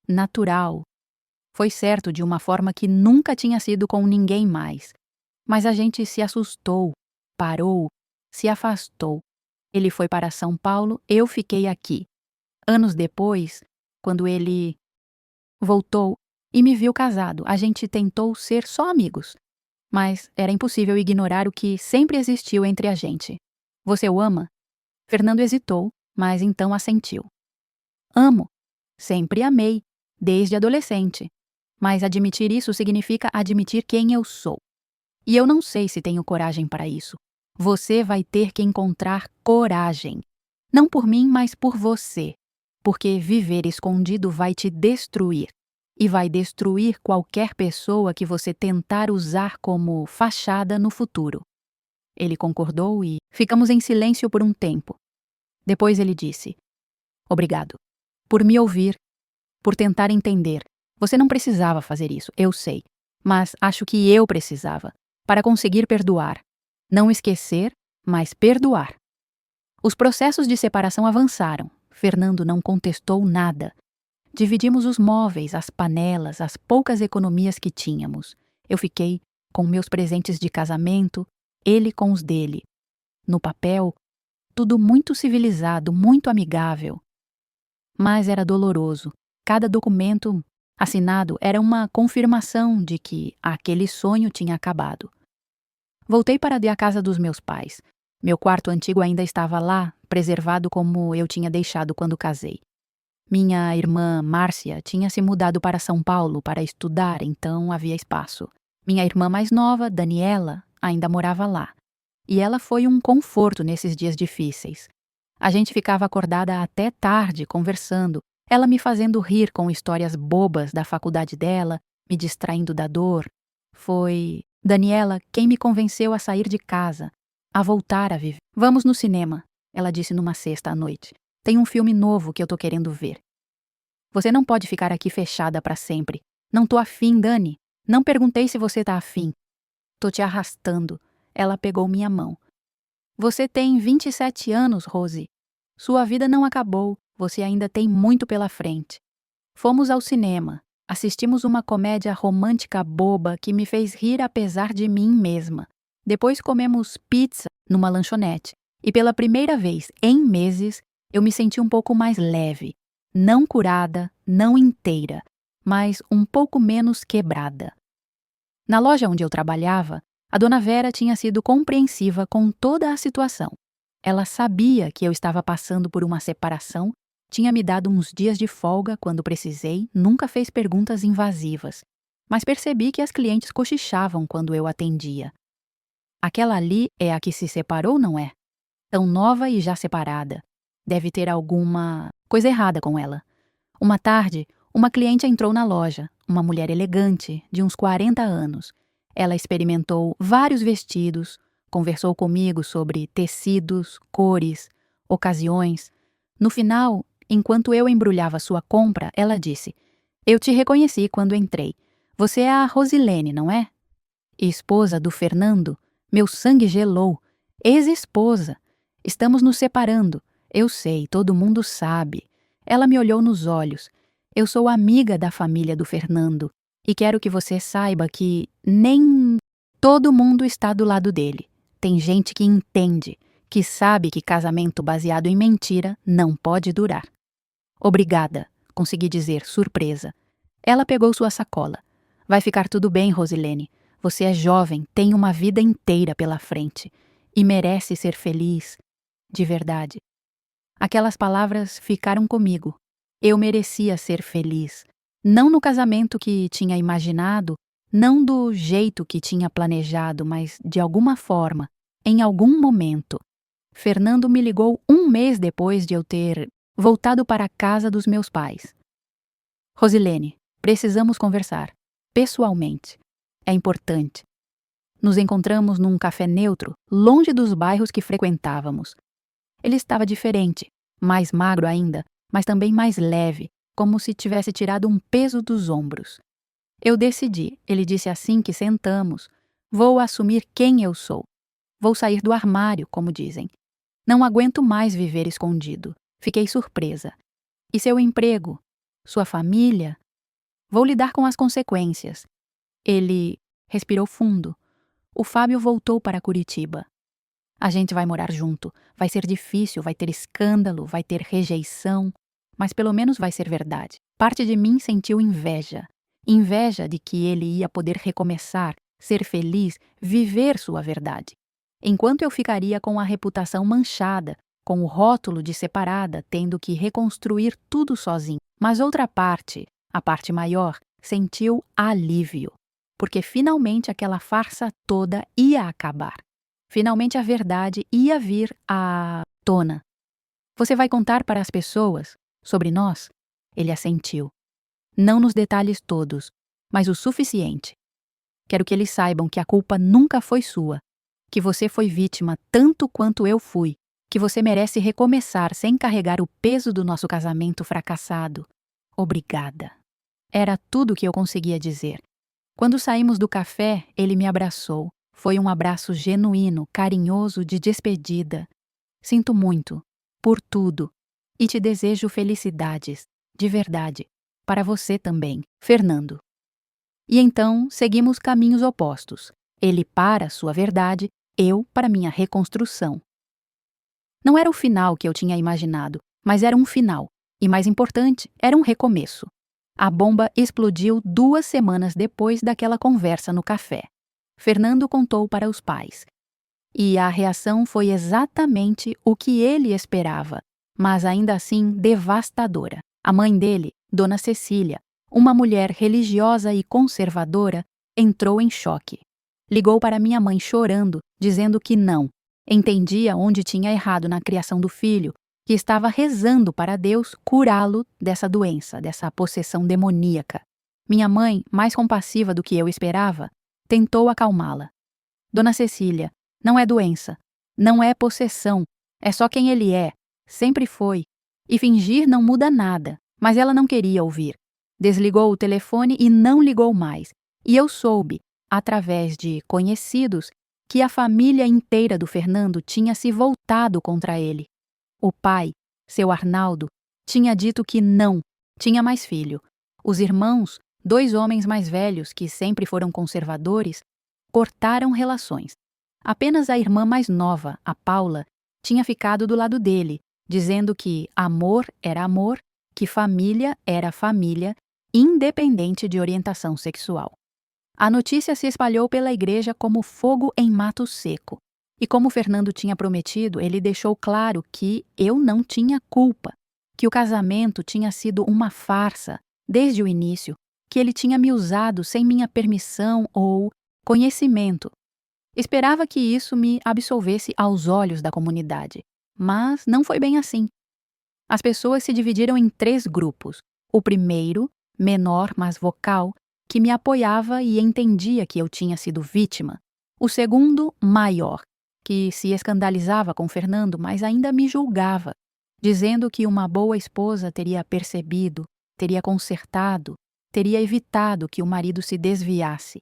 Speaker 1: natural. Foi certo de uma forma que nunca tinha sido com ninguém mais. Mas a gente se assustou, parou, se afastou. Ele foi para São Paulo, eu fiquei aqui. Anos depois, quando ele voltou e me viu casado, a gente tentou ser só amigos. Mas era impossível ignorar o que sempre existiu entre a gente. Você o ama? Fernando hesitou, mas então assentiu. Amo. Sempre amei, desde adolescente. Mas admitir isso significa admitir quem eu sou. E eu não sei se tenho coragem para isso. Você vai ter que encontrar coragem. Não por mim, mas por você. Porque viver escondido vai te destruir. E vai destruir qualquer pessoa que você tentar usar como fachada no futuro. Ele concordou e ficamos em silêncio por um tempo. Depois ele disse: Obrigado. Por me ouvir, por tentar entender. Você não precisava fazer isso, eu sei. Mas acho que eu precisava, para conseguir perdoar. Não esquecer, mas perdoar. Os processos de separação avançaram. Fernando não contestou nada. Dividimos os móveis, as panelas, as poucas economias que tínhamos. Eu fiquei com meus presentes de casamento, ele com os dele. No papel, tudo muito civilizado, muito amigável. Mas era doloroso. Cada documento assinado era uma confirmação de que aquele sonho tinha acabado. Voltei para a casa dos meus pais. Meu quarto antigo ainda estava lá, preservado como eu tinha deixado quando casei. Minha irmã Márcia tinha se mudado para São Paulo para estudar, então havia espaço. Minha irmã mais nova, Daniela, ainda morava lá. E ela foi um conforto nesses dias difíceis. A gente ficava acordada até tarde, conversando, ela me fazendo rir com histórias bobas da faculdade dela, me distraindo da dor. Foi Daniela quem me convenceu a sair de casa, a voltar a viver. Vamos no cinema, ela disse numa sexta à noite. Tem um filme novo que eu tô querendo ver. Você não pode ficar aqui fechada para sempre. Não tô afim, Dani. Não perguntei se você tá afim. Tô te arrastando. Ela pegou minha mão. Você tem 27 anos, Rose. Sua vida não acabou. Você ainda tem muito pela frente. Fomos ao cinema. Assistimos uma comédia romântica boba que me fez rir apesar de mim mesma. Depois comemos pizza numa lanchonete. E pela primeira vez em meses, eu me senti um pouco mais leve. Não curada, não inteira, mas um pouco menos quebrada. Na loja onde eu trabalhava, a dona Vera tinha sido compreensiva com toda a situação. Ela sabia que eu estava passando por uma separação, tinha me dado uns dias de folga quando precisei, nunca fez perguntas invasivas, mas percebi que as clientes cochichavam quando eu atendia. Aquela ali é a que se separou, não é? Tão nova e já separada. Deve ter alguma coisa errada com ela. Uma tarde, uma cliente entrou na loja, uma mulher elegante, de uns 40 anos. Ela experimentou vários vestidos, conversou comigo sobre tecidos, cores, ocasiões. No final, enquanto eu embrulhava sua compra, ela disse: "Eu te reconheci quando entrei. Você é a Rosilene, não é?" Esposa do Fernando, meu sangue gelou. Ex-esposa. Estamos nos separando. Eu sei, todo mundo sabe. Ela me olhou nos olhos. Eu sou amiga da família do Fernando e quero que você saiba que nem todo mundo está do lado dele. Tem gente que entende, que sabe que casamento baseado em mentira não pode durar. Obrigada, consegui dizer, surpresa. Ela pegou sua sacola. Vai ficar tudo bem, Rosilene. Você é jovem, tem uma vida inteira pela frente e merece ser feliz, de verdade. Aquelas palavras ficaram comigo. Eu merecia ser feliz. Não no casamento que tinha imaginado, não do jeito que tinha planejado, mas de alguma forma, em algum momento. Fernando me ligou um mês depois de eu ter voltado para a casa dos meus pais. Rosilene, precisamos conversar. Pessoalmente. É importante. Nos encontramos num café neutro, longe dos bairros que frequentávamos. Ele estava diferente, mais magro ainda, mas também mais leve, como se tivesse tirado um peso dos ombros. Eu decidi, ele disse assim que sentamos. Vou assumir quem eu sou. Vou sair do armário, como dizem. Não aguento mais viver escondido. Fiquei surpresa. E seu emprego? Sua família? Vou lidar com as consequências. Ele respirou fundo. O Fábio voltou para Curitiba. A gente vai morar junto. Vai ser difícil, vai ter escândalo, vai ter rejeição, mas pelo menos vai ser verdade. Parte de mim sentiu inveja. Inveja de que ele ia poder recomeçar, ser feliz, viver sua verdade. Enquanto eu ficaria com a reputação manchada, com o rótulo de separada, tendo que reconstruir tudo sozinho. Mas outra parte, a parte maior, sentiu alívio. Porque finalmente aquela farsa toda ia acabar. Finalmente a verdade ia vir à tona. Você vai contar para as pessoas sobre nós? Ele assentiu. Não nos detalhes todos, mas o suficiente. Quero que eles saibam que a culpa nunca foi sua, que você foi vítima tanto quanto eu fui, que você merece recomeçar sem carregar o peso do nosso casamento fracassado. Obrigada. Era tudo o que eu conseguia dizer. Quando saímos do café, ele me abraçou. Foi um abraço genuíno, carinhoso de despedida. Sinto muito, por tudo, e te desejo felicidades, de verdade, para você também, Fernando. E então seguimos caminhos opostos. Ele para sua verdade, eu para minha reconstrução. Não era o final que eu tinha imaginado, mas era um final. E mais importante, era um recomeço. A bomba explodiu 2 semanas depois daquela conversa no café. Fernando contou para os pais. E a reação foi exatamente o que ele esperava, mas ainda assim devastadora. A mãe dele, Dona Cecília, uma mulher religiosa e conservadora, entrou em choque. Ligou para minha mãe chorando, dizendo que não. Entendia onde tinha errado na criação do filho, que estava rezando para Deus curá-lo dessa doença, dessa possessão demoníaca. Minha mãe, mais compassiva do que eu esperava, tentou acalmá-la. Dona Cecília, não é doença, não é possessão, é só quem ele é, sempre foi. E fingir não muda nada, mas ela não queria ouvir. Desligou o telefone e não ligou mais. E eu soube, através de conhecidos, que a família inteira do Fernando tinha se voltado contra ele. O pai, seu Arnaldo, tinha dito que não, tinha mais filho. Os irmãos, 2 homens mais velhos que sempre foram conservadores, cortaram relações. Apenas a irmã mais nova, a Paula, tinha ficado do lado dele, dizendo que amor era amor, que família era família, independente de orientação sexual. A notícia se espalhou pela igreja como fogo em mato seco. E como Fernando tinha prometido, ele deixou claro que eu não tinha culpa, que o casamento tinha sido uma farsa desde o início, que ele tinha me usado sem minha permissão ou conhecimento. Esperava que isso me absolvesse aos olhos da comunidade, mas não foi bem assim. As pessoas se dividiram em 3 grupos. O primeiro, menor mas vocal, que me apoiava e entendia que eu tinha sido vítima. O segundo, maior, que se escandalizava com Fernando, mas ainda me julgava, dizendo que uma boa esposa teria percebido, teria consertado, teria evitado que o marido se desviasse.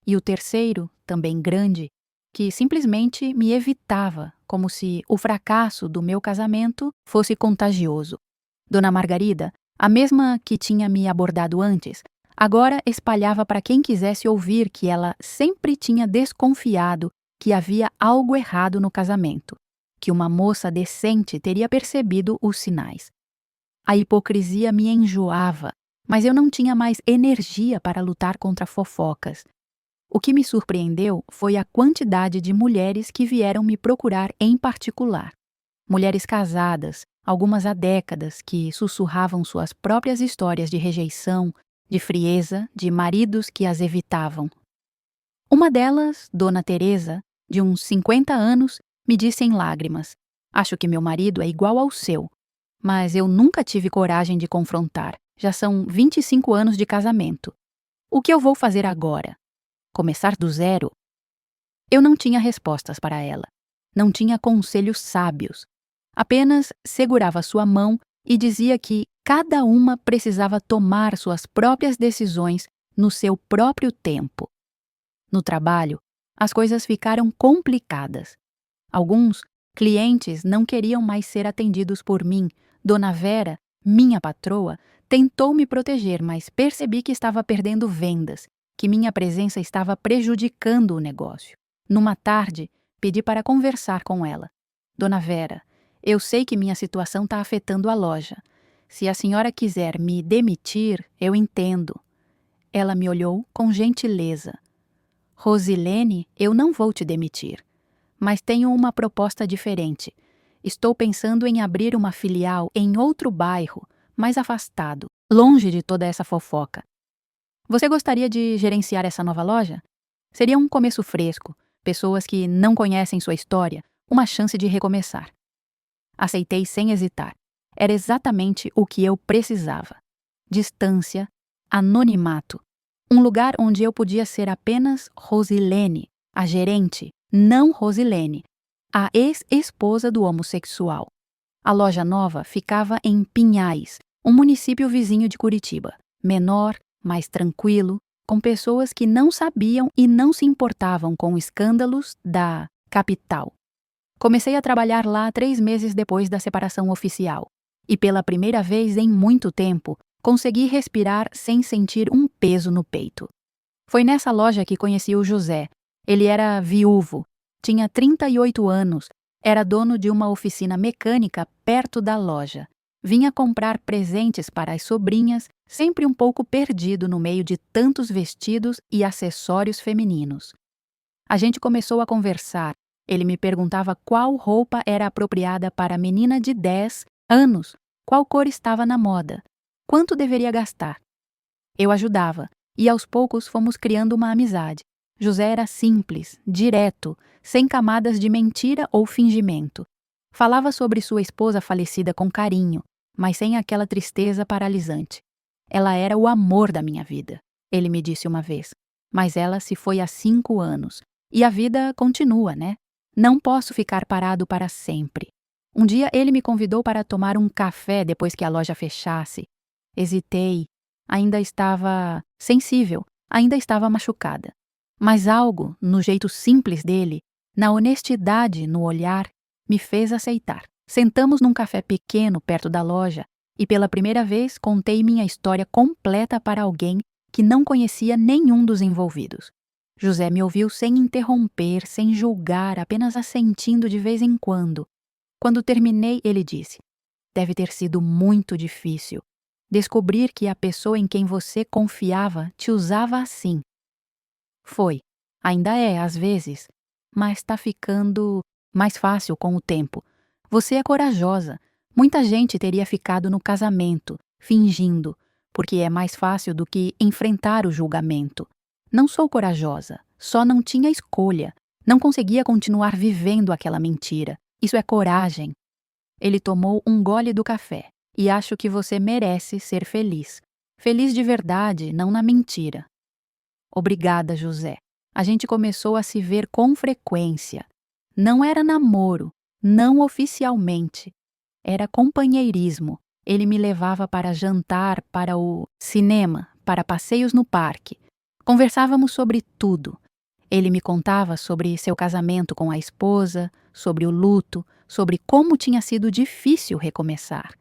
Speaker 1: E o terceiro, também grande, que simplesmente me evitava, como se o fracasso do meu casamento fosse contagioso. Dona Margarida, a mesma que tinha me abordado antes, agora espalhava para quem quisesse ouvir que ela sempre tinha desconfiado que havia algo errado no casamento, que uma moça decente teria percebido os sinais. A hipocrisia me enjoava, mas eu não tinha mais energia para lutar contra fofocas. O que me surpreendeu foi a quantidade de mulheres que vieram me procurar em particular. Mulheres casadas, algumas há décadas, que sussurravam suas próprias histórias de rejeição, de frieza, de maridos que as evitavam. Uma delas, Dona Teresa, de uns 50 anos, me disse em lágrimas: "Acho que meu marido é igual ao seu, mas eu nunca tive coragem de confrontar. Já são 25 anos de casamento. O que eu vou fazer agora? Começar do zero?" Eu não tinha respostas para ela. Não tinha conselhos sábios. Apenas segurava sua mão e dizia que cada uma precisava tomar suas próprias decisões no seu próprio tempo. No trabalho, as coisas ficaram complicadas. Alguns clientes não queriam mais ser atendidos por mim. Dona Vera, minha patroa, tentou me proteger, mas percebi que estava perdendo vendas, que minha presença estava prejudicando o negócio. Numa tarde, pedi para conversar com ela. "Dona Vera, eu sei que minha situação está afetando a loja. Se a senhora quiser me demitir, eu entendo." Ela me olhou com gentileza. "Rosilene, eu não vou te demitir. Mas tenho uma proposta diferente. Estou pensando em abrir uma filial em outro bairro, mais afastado, longe de toda essa fofoca. Você gostaria de gerenciar essa nova loja? Seria um começo fresco, pessoas que não conhecem sua história, uma chance de recomeçar." Aceitei sem hesitar. Era exatamente o que eu precisava. Distância, anonimato. Um lugar onde eu podia ser apenas Rosilene, a gerente, não Rosilene, a ex-esposa do homossexual. A loja nova ficava em Pinhais, um município vizinho de Curitiba, menor, mais tranquilo, com pessoas que não sabiam e não se importavam com escândalos da capital. Comecei a trabalhar lá 3 meses depois da separação oficial, e pela primeira vez em muito tempo, consegui respirar sem sentir um peso no peito. Foi nessa loja que conheci o José. Ele era viúvo, tinha 38 anos, era dono de uma oficina mecânica perto da loja. Vinha comprar presentes para as sobrinhas, sempre um pouco perdido no meio de tantos vestidos e acessórios femininos. A gente começou a conversar. Ele me perguntava qual roupa era apropriada para a menina de 10 anos, qual cor estava na moda, quanto deveria gastar. Eu ajudava, e aos poucos fomos criando uma amizade. José era simples, direto, sem camadas de mentira ou fingimento. Falava sobre sua esposa falecida com carinho, mas sem aquela tristeza paralisante. "Ela era o amor da minha vida", ele me disse uma vez. "Mas ela se foi há 5 anos. E a vida continua, né? Não posso ficar parado para sempre." Um dia ele me convidou para tomar um café depois que a loja fechasse. Hesitei. Ainda estava sensível, ainda estava machucada. Mas algo, no jeito simples dele, na honestidade no olhar, me fez aceitar. Sentamos num café pequeno perto da loja e pela primeira vez contei minha história completa para alguém que não conhecia nenhum dos envolvidos. José me ouviu sem interromper, sem julgar, apenas assentindo de vez em quando. Quando terminei, ele disse: "Deve ter sido muito difícil descobrir que a pessoa em quem você confiava te usava assim." Foi. Ainda é, às vezes. Mas tá ficando mais fácil com o tempo. Você é corajosa. Muita gente teria ficado no casamento, fingindo, porque é mais fácil do que enfrentar o julgamento. Não sou corajosa, só não tinha escolha. Não conseguia continuar vivendo aquela mentira. Isso é coragem. Ele tomou um gole do café. "E acho que você merece ser feliz. Feliz de verdade, não na mentira." Obrigada, José. A gente começou a se ver com frequência. Não era namoro, não oficialmente. Era companheirismo. Ele me levava para jantar, para o cinema, para passeios no parque. Conversávamos sobre tudo. Ele me contava sobre seu casamento com a esposa, sobre o luto, sobre como tinha sido difícil recomeçar.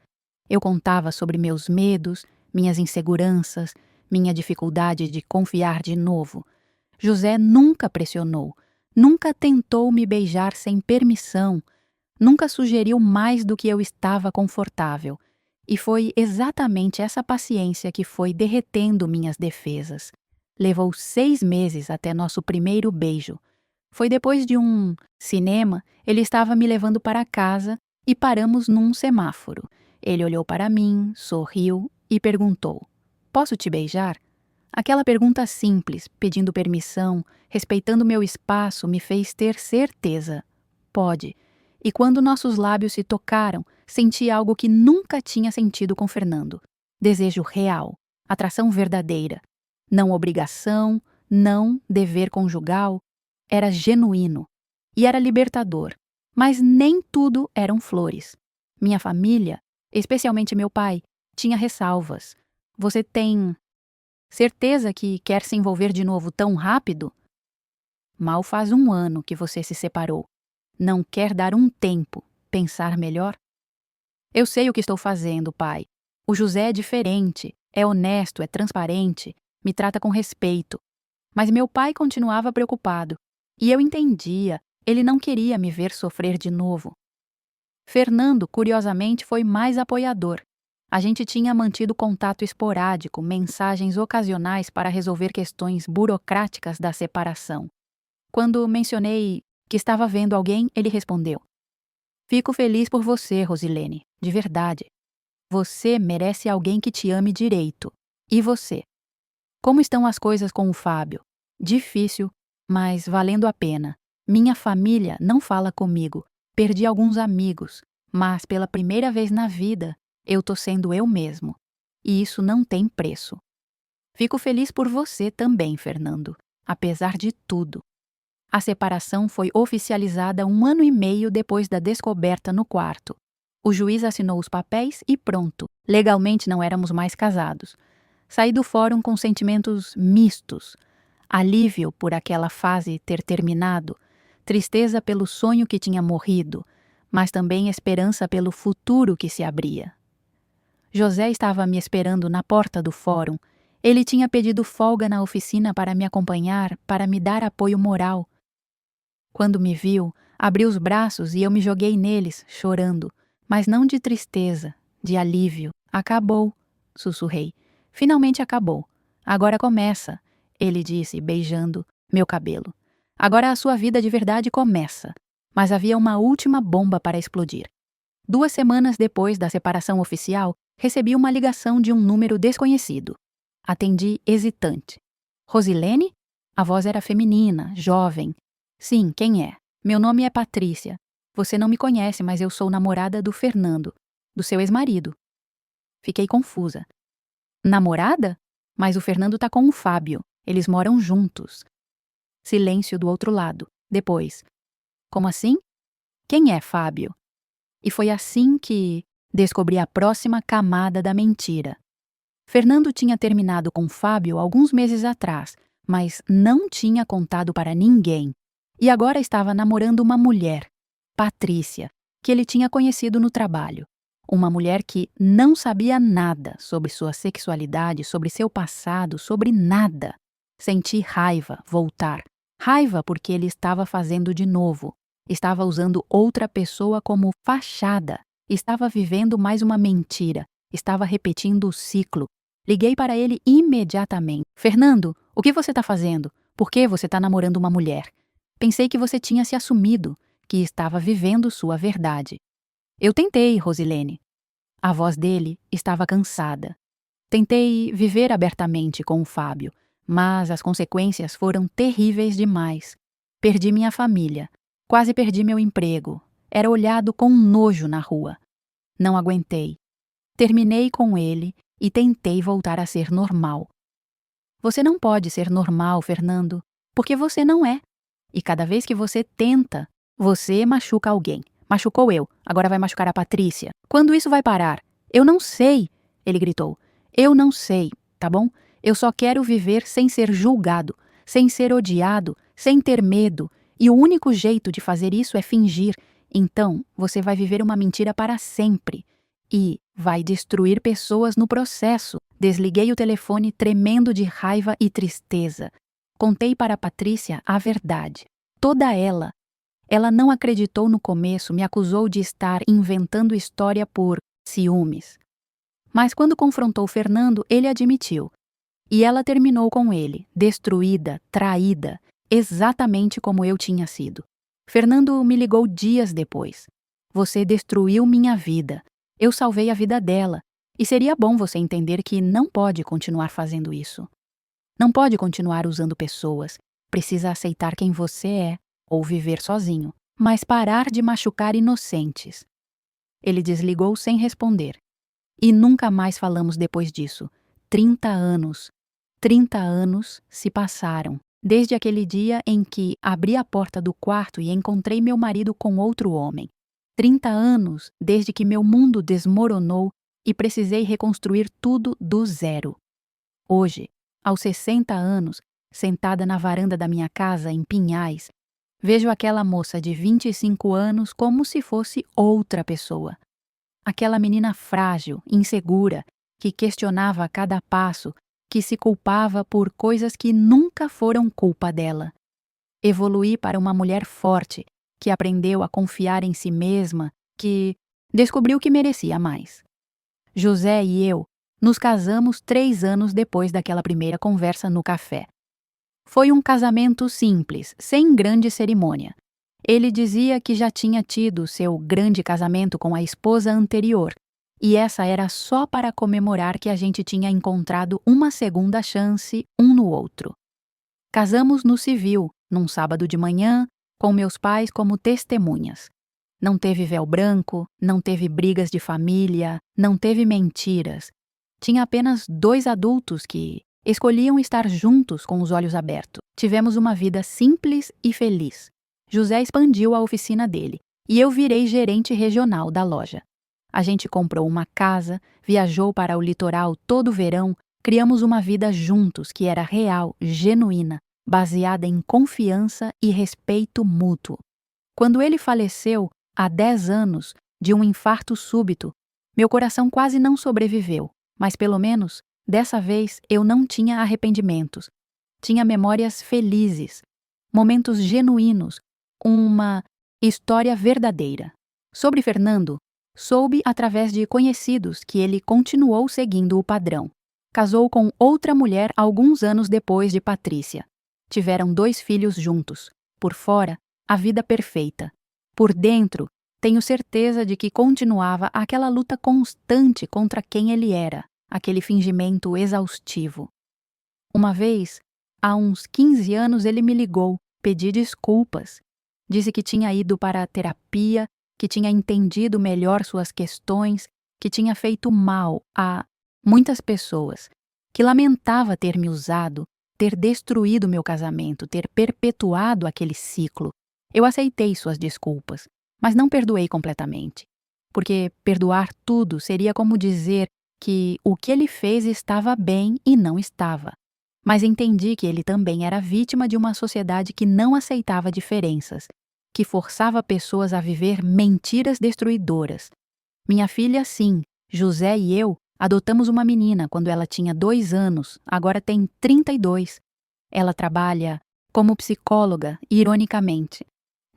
Speaker 1: Eu contava sobre meus medos, minhas inseguranças, minha dificuldade de confiar de novo. José nunca pressionou, nunca tentou me beijar sem permissão, nunca sugeriu mais do que eu estava confortável. E foi exatamente essa paciência que foi derretendo minhas defesas. Levou 6 meses até nosso primeiro beijo. Foi depois de um cinema, ele estava me levando para casa e paramos num semáforo. Ele olhou para mim, sorriu e perguntou: "Posso te beijar?" Aquela pergunta simples, pedindo permissão, respeitando meu espaço, me fez ter certeza. Pode. E quando nossos lábios se tocaram, senti algo que nunca tinha sentido com Fernando. Desejo real, atração verdadeira. Não obrigação, não dever conjugal. Era genuíno. E era libertador. Mas nem tudo eram flores. Minha família, especialmente meu pai, tinha ressalvas. Você tem certeza que quer se envolver de novo tão rápido? Mal faz 1 ano que você se separou. Não quer dar um tempo, pensar melhor? Eu sei o que estou fazendo, pai. O José é diferente, é honesto, é transparente, me trata com respeito. Mas meu pai continuava preocupado. E eu entendia, ele não queria me ver sofrer de novo. Fernando, curiosamente, foi mais apoiador. A gente tinha mantido contato esporádico, mensagens ocasionais para resolver questões burocráticas da separação. Quando mencionei que estava vendo alguém, ele respondeu: "Fico feliz por você, Rosilene, de verdade. Você merece alguém que te ame direito. E você? Como estão as coisas com o Fábio? Difícil, mas valendo a pena. Minha família não fala comigo. Perdi alguns amigos, mas pela primeira vez na vida, eu tô sendo eu mesmo. E isso não tem preço. Fico feliz por você também, Fernando, apesar de tudo." A separação foi oficializada 1 ano e meio depois da descoberta no quarto. O juiz assinou os papéis e pronto. Legalmente não éramos mais casados. Saí do fórum com sentimentos mistos. Alívio por aquela fase ter terminado, tristeza pelo sonho que tinha morrido, mas também esperança pelo futuro que se abria. José estava me esperando na porta do fórum. Ele tinha pedido folga na oficina para me acompanhar, para me dar apoio moral. Quando me viu, abriu os braços e eu me joguei neles, chorando, mas não de tristeza, de alívio. "Acabou", sussurrei. "Finalmente acabou. Agora começa", ele disse, beijando meu cabelo. "Agora a sua vida de verdade começa." Mas havia uma última bomba para explodir. 2 semanas depois da separação oficial, recebi uma ligação de um número desconhecido. Atendi hesitante. "Rosilene?" A voz era feminina, jovem. "Sim, quem é?" "Meu nome é Patrícia. Você não me conhece, mas eu sou namorada do Fernando, do seu ex-marido." Fiquei confusa. "Namorada? Mas o Fernando tá com o Fábio. Eles moram juntos." Silêncio do outro lado. Depois: "Como assim? Quem é Fábio?" E foi assim que descobri a próxima camada da mentira. Fernando tinha terminado com Fábio alguns meses atrás, mas não tinha contado para ninguém. E agora estava namorando uma mulher, Patrícia, que ele tinha conhecido no trabalho. Uma mulher que não sabia nada sobre sua sexualidade, sobre seu passado, sobre nada. Senti raiva voltar. Raiva porque ele estava fazendo de novo. Estava usando outra pessoa como fachada. Estava vivendo mais uma mentira. Estava repetindo o ciclo. Liguei para ele imediatamente. "Fernando, o que você está fazendo? Por que você está namorando uma mulher? Pensei que você tinha se assumido, que estava vivendo sua verdade." "Eu tentei, Rosilene." A voz dele estava cansada. "Tentei viver abertamente com o Fábio, mas as consequências foram terríveis demais. Perdi minha família, quase perdi meu emprego. Era olhado com nojo na rua. Não aguentei. Terminei com ele e tentei voltar a ser normal." "Você não pode ser normal, Fernando, porque você não é. E cada vez que você tenta, Você machuca alguém. Machucou eu, agora vai machucar a Patrícia. Quando isso vai parar? Eu não sei, ele gritou. Eu não sei, tá bom? Eu só quero viver sem ser julgado, sem ser odiado, sem ter medo. E o único jeito de fazer isso é fingir. Então, você vai viver uma mentira para sempre. E vai destruir pessoas no processo. Desliguei o telefone tremendo de raiva e tristeza. Contei para a Patrícia a verdade. Toda ela. Ela não acreditou no começo, me acusou de estar inventando história por ciúmes. Mas quando confrontou Fernando, ele admitiu. E ela terminou com ele, destruída, traída, exatamente como eu tinha sido. Fernando me ligou dias depois. Você destruiu minha vida. Eu salvei a vida dela. E seria bom você entender que não pode continuar fazendo isso. Não pode continuar usando pessoas. Precisa aceitar quem você é, ou viver sozinho. Mas parar de machucar inocentes. Ele desligou sem responder. E nunca mais falamos depois disso. 30 anos. 30 anos se passaram, desde aquele dia em que abri a porta do quarto e encontrei meu marido com outro homem. 30 anos desde que meu mundo desmoronou e precisei reconstruir tudo do zero. Hoje, aos 60 anos, sentada na varanda da minha casa em Pinhais, vejo aquela moça de 25 anos como se fosse outra pessoa. Aquela menina frágil, insegura, que questionava a cada passo, que se culpava por coisas que nunca foram culpa dela. Evoluí para uma mulher forte, que aprendeu a confiar em si mesma, que descobriu que merecia mais. José e eu nos casamos 3 anos depois daquela primeira conversa no café. Foi um casamento simples, sem grande cerimônia. Ele dizia que já tinha tido seu grande casamento com a esposa anterior, e essa era só para comemorar que a gente tinha encontrado uma segunda chance um no outro. Casamos no civil, num sábado de manhã, com meus pais como testemunhas. Não teve véu branco, não teve brigas de família, não teve mentiras. Tinha apenas 2 adultos que escolhiam estar juntos com os olhos abertos. Tivemos uma vida simples e feliz. José expandiu a oficina dele e eu virei gerente regional da loja. A gente comprou uma casa, viajou para o litoral todo verão, criamos uma vida juntos que era real, genuína, baseada em confiança e respeito mútuo. Quando ele faleceu, há 10 anos, de um infarto súbito, meu coração quase não sobreviveu, mas pelo menos, dessa vez, eu não tinha arrependimentos. Tinha memórias felizes, momentos genuínos, uma história verdadeira. Sobre Fernando, soube através de conhecidos que ele continuou seguindo o padrão. Casou com outra mulher alguns anos depois de Patrícia. Tiveram 2 filhos juntos. Por fora, a vida perfeita. Por dentro, tenho certeza de que continuava aquela luta constante contra quem ele era, aquele fingimento exaustivo. Uma vez, há uns 15 anos, ele me ligou, pedi desculpas. Disse que tinha ido para a terapia, que tinha entendido melhor suas questões, que tinha feito mal a muitas pessoas, que lamentava ter me usado, ter destruído meu casamento, ter perpetuado aquele ciclo. Eu aceitei suas desculpas, mas não perdoei completamente, porque perdoar tudo seria como dizer que o que ele fez estava bem e não estava. Mas entendi que ele também era vítima de uma sociedade que não aceitava diferenças, que forçava pessoas a viver mentiras destruidoras. Minha filha, sim, José e eu, adotamos uma menina quando ela tinha 2 anos, agora tem 32. Ela trabalha como psicóloga, ironicamente.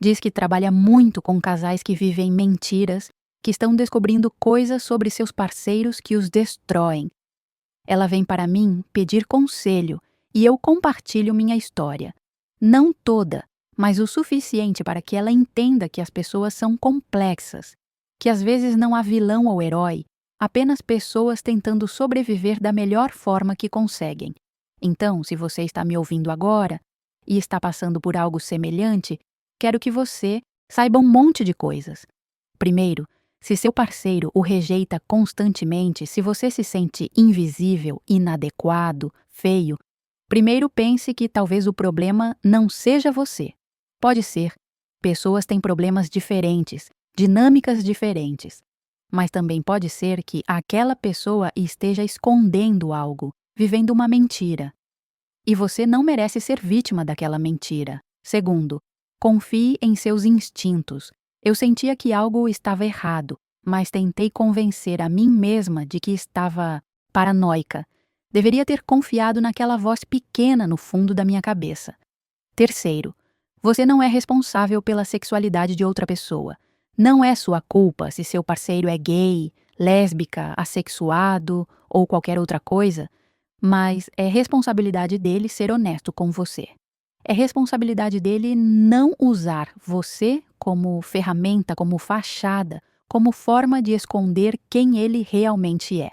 Speaker 1: Diz que trabalha muito com casais que vivem mentiras, que estão descobrindo coisas sobre seus parceiros que os destroem. Ela vem para mim pedir conselho e eu compartilho minha história. Não toda, mas o suficiente para que ela entenda que as pessoas são complexas, que às vezes não há vilão ou herói, apenas pessoas tentando sobreviver da melhor forma que conseguem. Então, se você está me ouvindo agora e está passando por algo semelhante, quero que você saiba um monte de coisas. Primeiro, se seu parceiro o rejeita constantemente, se você se sente invisível, inadequado, feio, primeiro pense que talvez o problema não seja você. Pode ser, Pessoas têm problemas diferentes, dinâmicas diferentes. Mas também pode ser que aquela pessoa esteja escondendo algo, vivendo uma mentira. E você não merece ser vítima daquela mentira. Segundo, confie em seus instintos. Eu sentia que algo estava errado, mas tentei convencer a mim mesma de que estava paranoica. Deveria ter confiado naquela voz pequena no fundo da minha cabeça. Terceiro, você não é responsável pela sexualidade de outra pessoa. Não é sua culpa se seu parceiro é gay, lésbica, assexuado ou qualquer outra coisa, mas é responsabilidade dele ser honesto com você. É responsabilidade dele não usar você como ferramenta, como fachada, como forma de esconder quem ele realmente é.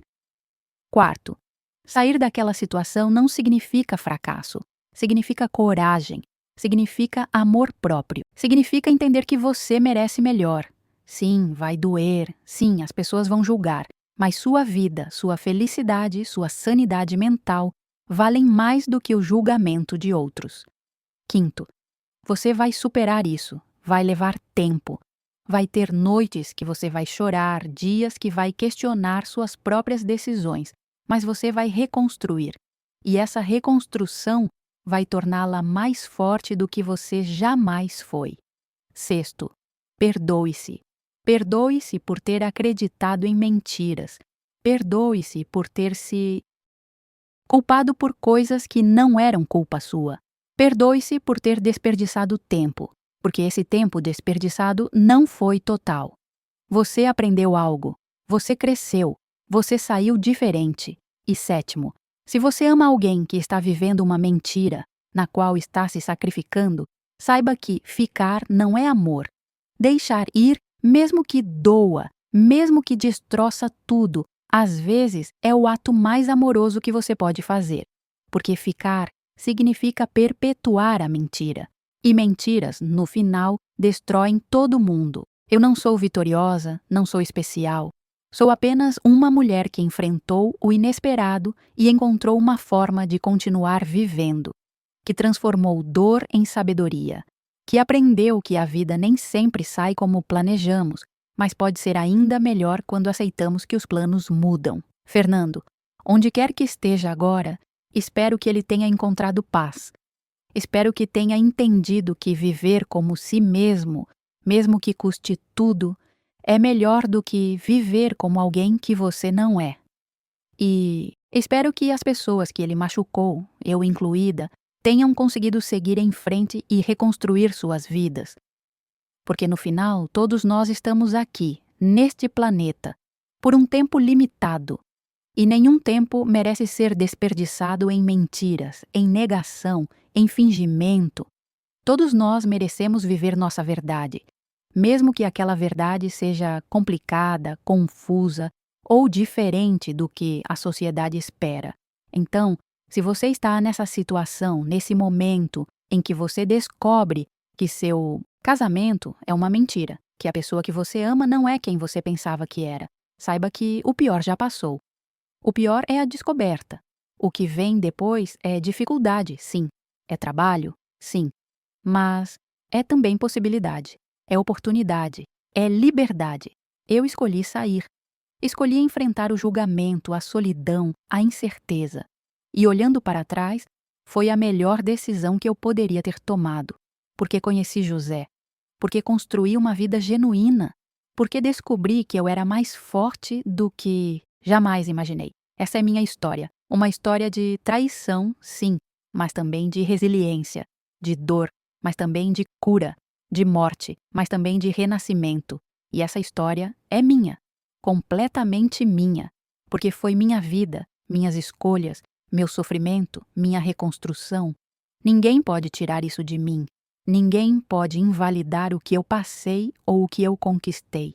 Speaker 1: Quarto, sair daquela situação não significa fracasso, significa coragem, significa amor próprio, significa entender que você merece melhor. Sim, vai doer, sim, as pessoas vão julgar, mas sua vida, sua felicidade, sua sanidade mental valem mais do que o julgamento de outros. Quinto, você vai superar isso, vai levar tempo. Vai ter noites que você vai chorar, dias que vai questionar suas próprias decisões, mas você vai reconstruir. E essa reconstrução vai torná-la mais forte do que você jamais foi. Sexto, perdoe-se. Perdoe-se por ter acreditado em mentiras. Perdoe-se por ter se culpado por coisas que não eram culpa sua. Perdoe-se por ter desperdiçado tempo, porque esse tempo desperdiçado não foi total. Você aprendeu algo, você cresceu, você saiu diferente. E sétimo, se você ama alguém que está vivendo uma mentira, na qual está se sacrificando, saiba que ficar não é amor. Deixar ir, mesmo que doa, mesmo que destroça tudo, às vezes é o ato mais amoroso que você pode fazer. Porque ficar significa perpetuar a mentira. E mentiras, no final, destroem todo mundo. Eu não sou vitoriosa, não sou especial. Sou apenas uma mulher que enfrentou o inesperado e encontrou uma forma de continuar vivendo, que transformou dor em sabedoria, que aprendeu que a vida nem sempre sai como planejamos, mas pode ser ainda melhor quando aceitamos que os planos mudam. Fernando, onde quer que esteja agora, espero que ele tenha encontrado paz. Espero que tenha entendido que viver como si mesmo, mesmo que custe tudo, é melhor do que viver como alguém que você não é. E espero que as pessoas que ele machucou, eu incluída, tenham conseguido seguir em frente e reconstruir suas vidas. Porque no final, todos nós estamos aqui, neste planeta, por um tempo limitado. E nenhum tempo merece ser desperdiçado em mentiras, em negação, em fingimento. Todos nós merecemos viver nossa verdade, mesmo que aquela verdade seja complicada, confusa ou diferente do que a sociedade espera. Então, se você está nessa situação, nesse momento em que você descobre que seu casamento é uma mentira, que a pessoa que você ama não é quem você pensava que era, saiba que o pior já passou. O pior é a descoberta. O que vem depois é dificuldade, sim. É trabalho, sim. Mas é também possibilidade. É oportunidade, é liberdade. Eu escolhi sair. Escolhi enfrentar o julgamento, a solidão, a incerteza. E olhando para trás, foi a melhor decisão que eu poderia ter tomado. Porque conheci José. Porque construí uma vida genuína. Porque descobri que eu era mais forte do que jamais imaginei. Essa é minha história. Uma história de traição, sim, mas também de resiliência, de dor, mas também de cura, de morte, mas também de renascimento. E essa história é minha, completamente minha, porque foi minha vida, minhas escolhas, meu sofrimento, minha reconstrução. Ninguém pode tirar isso de mim. Ninguém pode invalidar o que eu passei ou o que eu conquistei.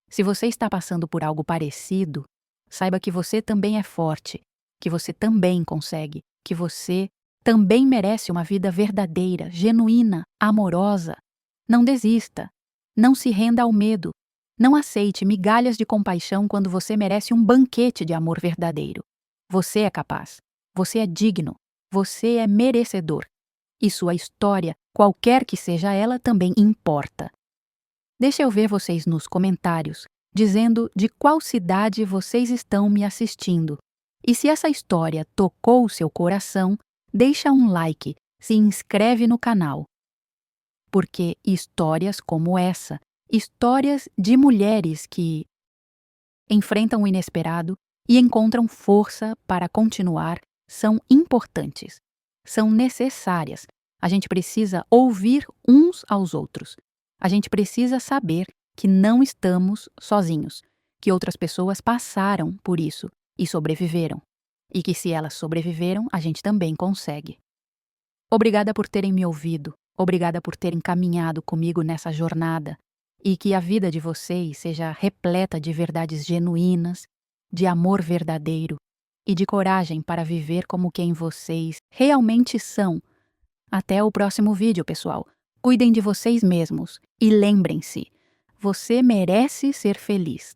Speaker 1: Se você está passando por algo parecido, saiba que você também é forte, que você também consegue, que você também merece uma vida verdadeira, genuína, amorosa. Não desista. Não se renda ao medo. Não aceite migalhas de compaixão quando você merece um banquete de amor verdadeiro. Você é capaz. Você é digno. Você é merecedor. E sua história, qualquer que seja ela, também importa. Deixa eu ver vocês nos comentários, dizendo de qual cidade vocês estão me assistindo. E se essa história tocou o seu coração, deixa um like, se inscreve no canal. Porque histórias como essa, histórias de mulheres que enfrentam o inesperado e encontram força para continuar, são importantes, são necessárias. A gente precisa ouvir uns aos outros. A gente precisa saber que não estamos sozinhos, que outras pessoas passaram por isso e sobreviveram. E que se elas sobreviveram, a gente também consegue. Obrigada por terem me ouvido, obrigada por terem caminhado comigo nessa jornada e que a vida de vocês seja repleta de verdades genuínas, de amor verdadeiro e de coragem para viver como quem vocês realmente são. Até o próximo vídeo, pessoal. Cuidem de vocês mesmos e lembrem-se, você merece ser feliz.